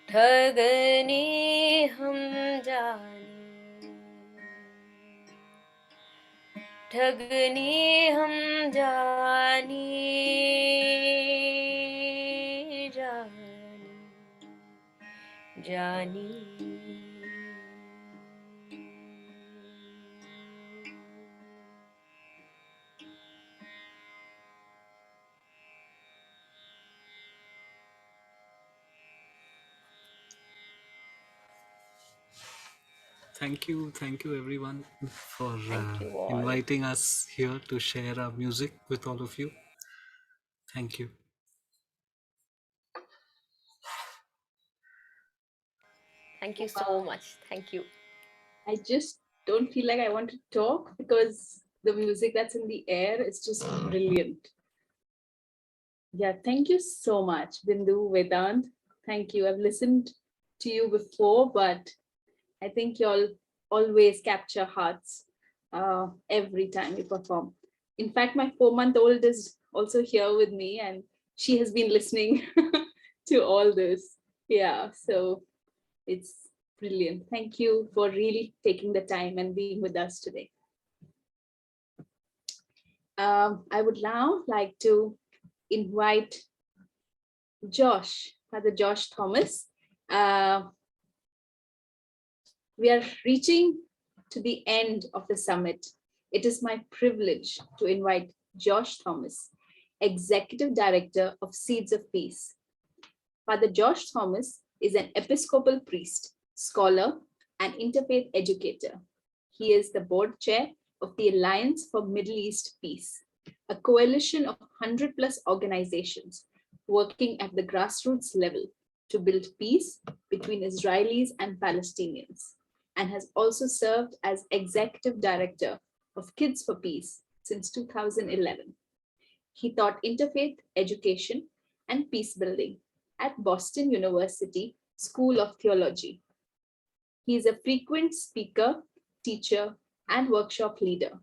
ठगने हम जाने, ठगने हम जाने, जाने, जाने। Thank you everyone for Thank you all. inviting us here to share our music with all of you. Thank you. Thank you so much. Thank you. I just don't feel like I want to talk because the music that's in the air is just brilliant. Yeah, thank you so much, Bindu, Vedant. Thank you. I've listened to you before, but I think y'all always capture hearts every time you perform. In fact, my 4-month-old is also here with me, and she has been listening to all this. Yeah, so it's brilliant. Thank you for really taking the time and being with us today. I would now like to invite Josh, Father Josh Thomas. We are reaching to the end of the summit. It is my privilege to invite Josh Thomas, Executive Director of Seeds of Peace. Father Josh Thomas is an Episcopal priest, scholar, and interfaith educator. He is the board chair of the Alliance for Middle East Peace, a coalition of 100 plus organizations working at the grassroots level to build peace between Israelis and Palestinians, and has also served as executive director of Kids for Peace since 2011. He taught interfaith education and peace building at Boston University School of Theology. He is a frequent speaker, teacher, and workshop leader.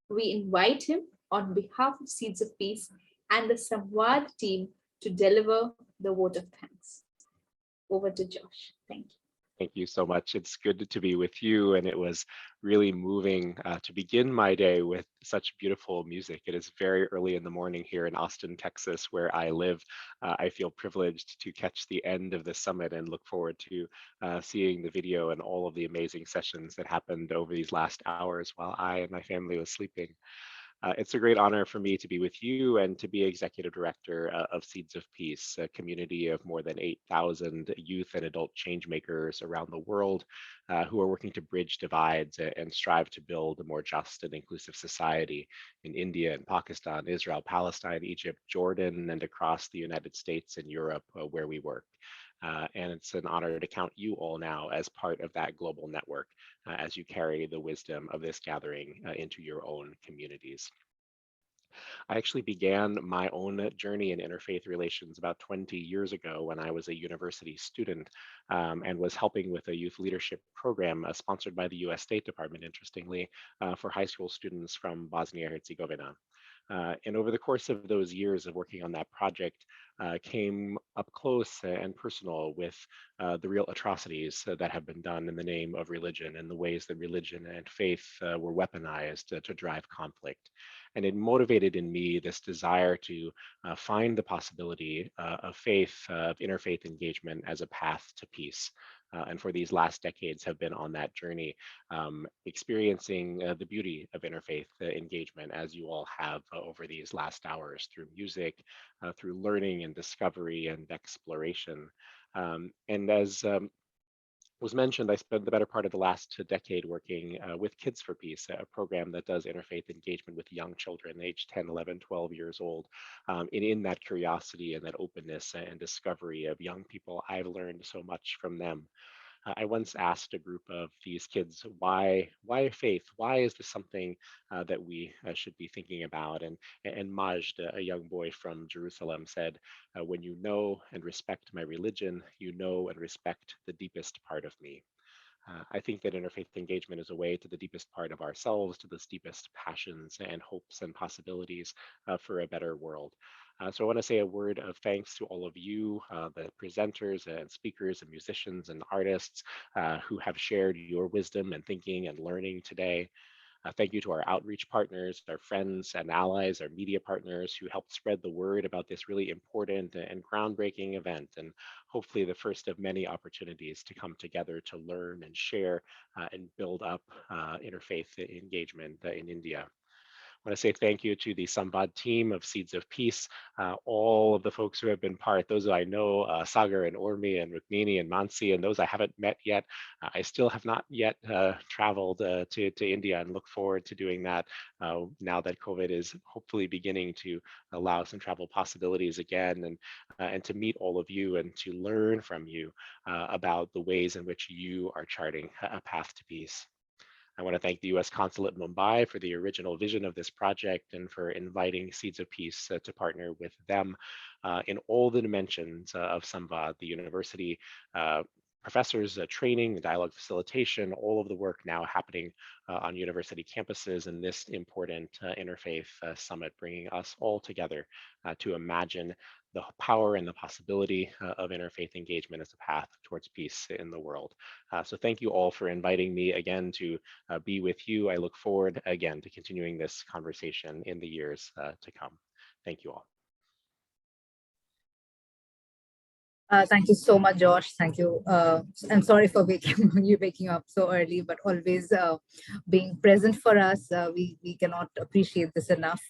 We invite him on behalf of Seeds of Peace and the Samvad team to deliver the vote of thanks. Over to Josh. Thank you. Thank you so much. It's good to be with you, and it was really moving to begin my day with such beautiful music. It is very early in the morning here in Austin, Texas, where I live. I feel privileged to catch the end of the summit and look forward to seeing the video and all of the amazing sessions that happened over these last hours while I and my family was sleeping. It's a great honor for me to be with you and to be executive director of Seeds of Peace, a community of more than 8,000 youth and adult change makers around the world who are working to bridge divides and strive to build a more just and inclusive society in India and Pakistan, Israel, Palestine, Egypt, Jordan, and across the United States and Europe where we work. And it's an honor to count you all now as part of that global network as you carry the wisdom of this gathering into your own communities. I actually began my own journey in interfaith relations about 20 years ago when I was a university student and was helping with a youth leadership program sponsored by the US State Department, interestingly, for high school students from Bosnia-Herzegovina. And over the course of those years of working on that project, came up close and personal with the real atrocities that have been done in the name of religion and the ways that religion and faith were weaponized to drive conflict. And it motivated in me this desire to find the possibility of faith, of interfaith engagement as a path to peace. And for these last decades have been on that journey, experiencing the beauty of interfaith engagement as you all have over these last hours through music, through learning and discovery and exploration. And as was mentioned, I spent the better part of the last decade working with Kids for Peace, a program that does interfaith engagement with young children aged 10, 11, 12 years old. And in that curiosity and that openness and discovery of young people, I've learned so much from them. I once asked a group of these kids, why faith? Why is this something that we should be thinking about? And Majd, a young boy from Jerusalem, said, when you know and respect my religion, you know and respect the deepest part of me. I think that interfaith engagement is a way to the deepest part of ourselves, to the deepest passions and hopes and possibilities for a better world. So I want to say a word of thanks to all of you, the presenters and speakers and musicians and artists who have shared your wisdom and thinking and learning today. Thank you to our outreach partners, our friends and allies, our media partners who helped spread the word about this really important and groundbreaking event, and hopefully the first of many opportunities to come together to learn and share and build up interfaith engagement in India. I want to say thank you to the Samvad team of Seeds of Peace, all of the folks who have been part, those I know, Sagar and Urmi and Rukmini and Mansi, and those I haven't met yet. I still have not yet traveled to India and look forward to doing that now that COVID is hopefully beginning to allow some travel possibilities again, and to meet all of you and to learn from you about the ways in which you are charting a path to peace. I want to thank the U.S. Consulate in Mumbai for the original vision of this project and for inviting Seeds of Peace to partner with them in all the dimensions of Samvad, the university, professors training, the dialogue facilitation, all of the work now happening on university campuses and this important interfaith summit, bringing us all together to imagine the power and the possibility of interfaith engagement as a path towards peace in the world. So thank you all for inviting me again to be with you. I look forward again to continuing this conversation in the years to come. Thank you all. Thank you so much, Josh. Thank you. I'm sorry for waking up so early, but always being present for us. We cannot appreciate this enough.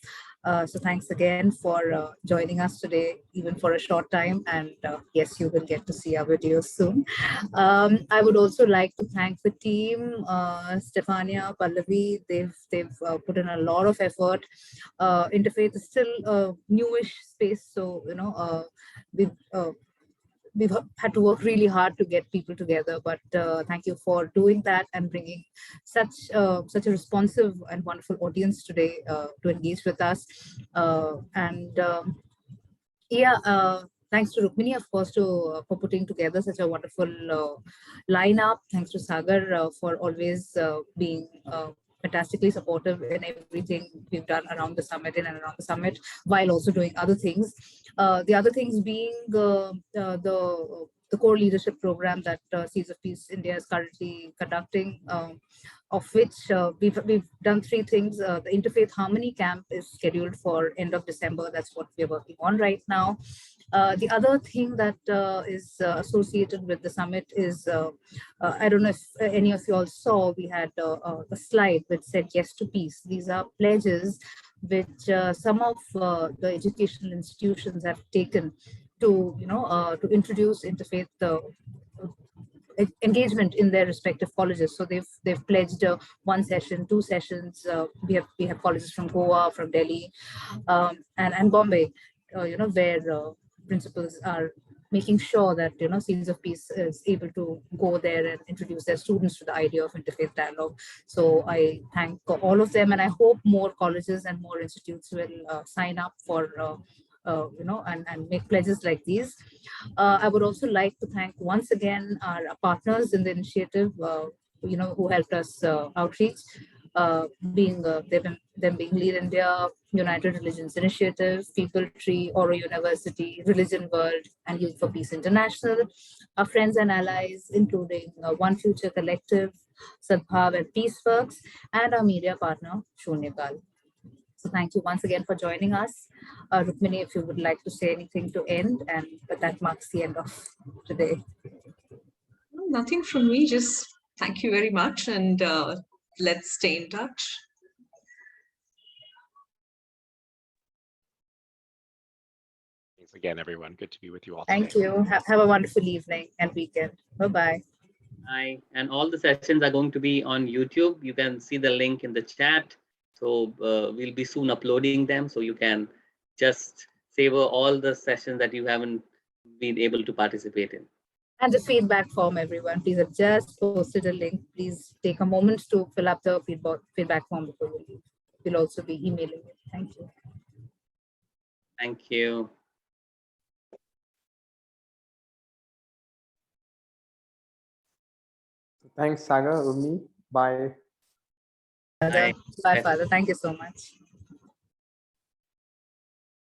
So thanks again for joining us today, even for a short time. And yes, you will get to see our videos soon. I would also like to thank the team, Stefania, Pallavi. They've put in a lot of effort. Interfaith is still a newish space, so we've had to work really hard to get people together, but thank you for doing that and bringing such a responsive and wonderful audience today to engage with us. Thanks to Rukmini, of course, for putting together such a wonderful lineup. Thanks to Sagar for always being fantastically supportive in everything we've done around the summit and around the summit, while also doing other things. The other things being the core leadership program that Seeds of Peace India is currently conducting, of which we've done 3 things. The Interfaith Harmony Camp is scheduled for end of December. That's what we're working on right now. The other thing that is associated with the summit is, I don't know if any of you all saw, we had a slide which said yes to peace. These are pledges which some of the educational institutions have taken to, to introduce interfaith engagement in their respective colleges. So they've pledged 1 session, 2 sessions. We have colleges from Goa, from Delhi, and Bombay, where principals are making sure that Seeds of Peace is able to go there and introduce their students to the idea of interfaith dialogue. So I thank all of them, and I hope more colleges and more institutes will sign up for and make pledges like these. I would also like to thank once again our partners in the initiative, who helped us outreach, being Lead India, United Religions Initiative, People Tree, Oro University, Religion World, and Youth for Peace International. Our friends and allies, including One Future Collective, Sadbhav and Peaceworks, and our media partner, Shunyakal. So thank you once again for joining us. Rukmini, if you would like to say anything to end, and that marks the end of today. Nothing from me, just thank you very much, and let's stay in touch. Thanks again, everyone. Good to be with you all. Thank you. Have a wonderful evening and weekend. Bye-bye. Hi, and all the sessions are going to be on YouTube. You can see the link in the chat. So we'll be soon uploading them, so you can just savor all the sessions that you haven't been able to participate in. And the feedback form, everyone. Please have just posted a link. Please take a moment to fill up the feedback form before you leave. We'll also be emailing it. Thank you. Thank you. Thanks, Sagar, Urmi. Bye. Father. Bye. Bye, Bye. Father. Thank you so much.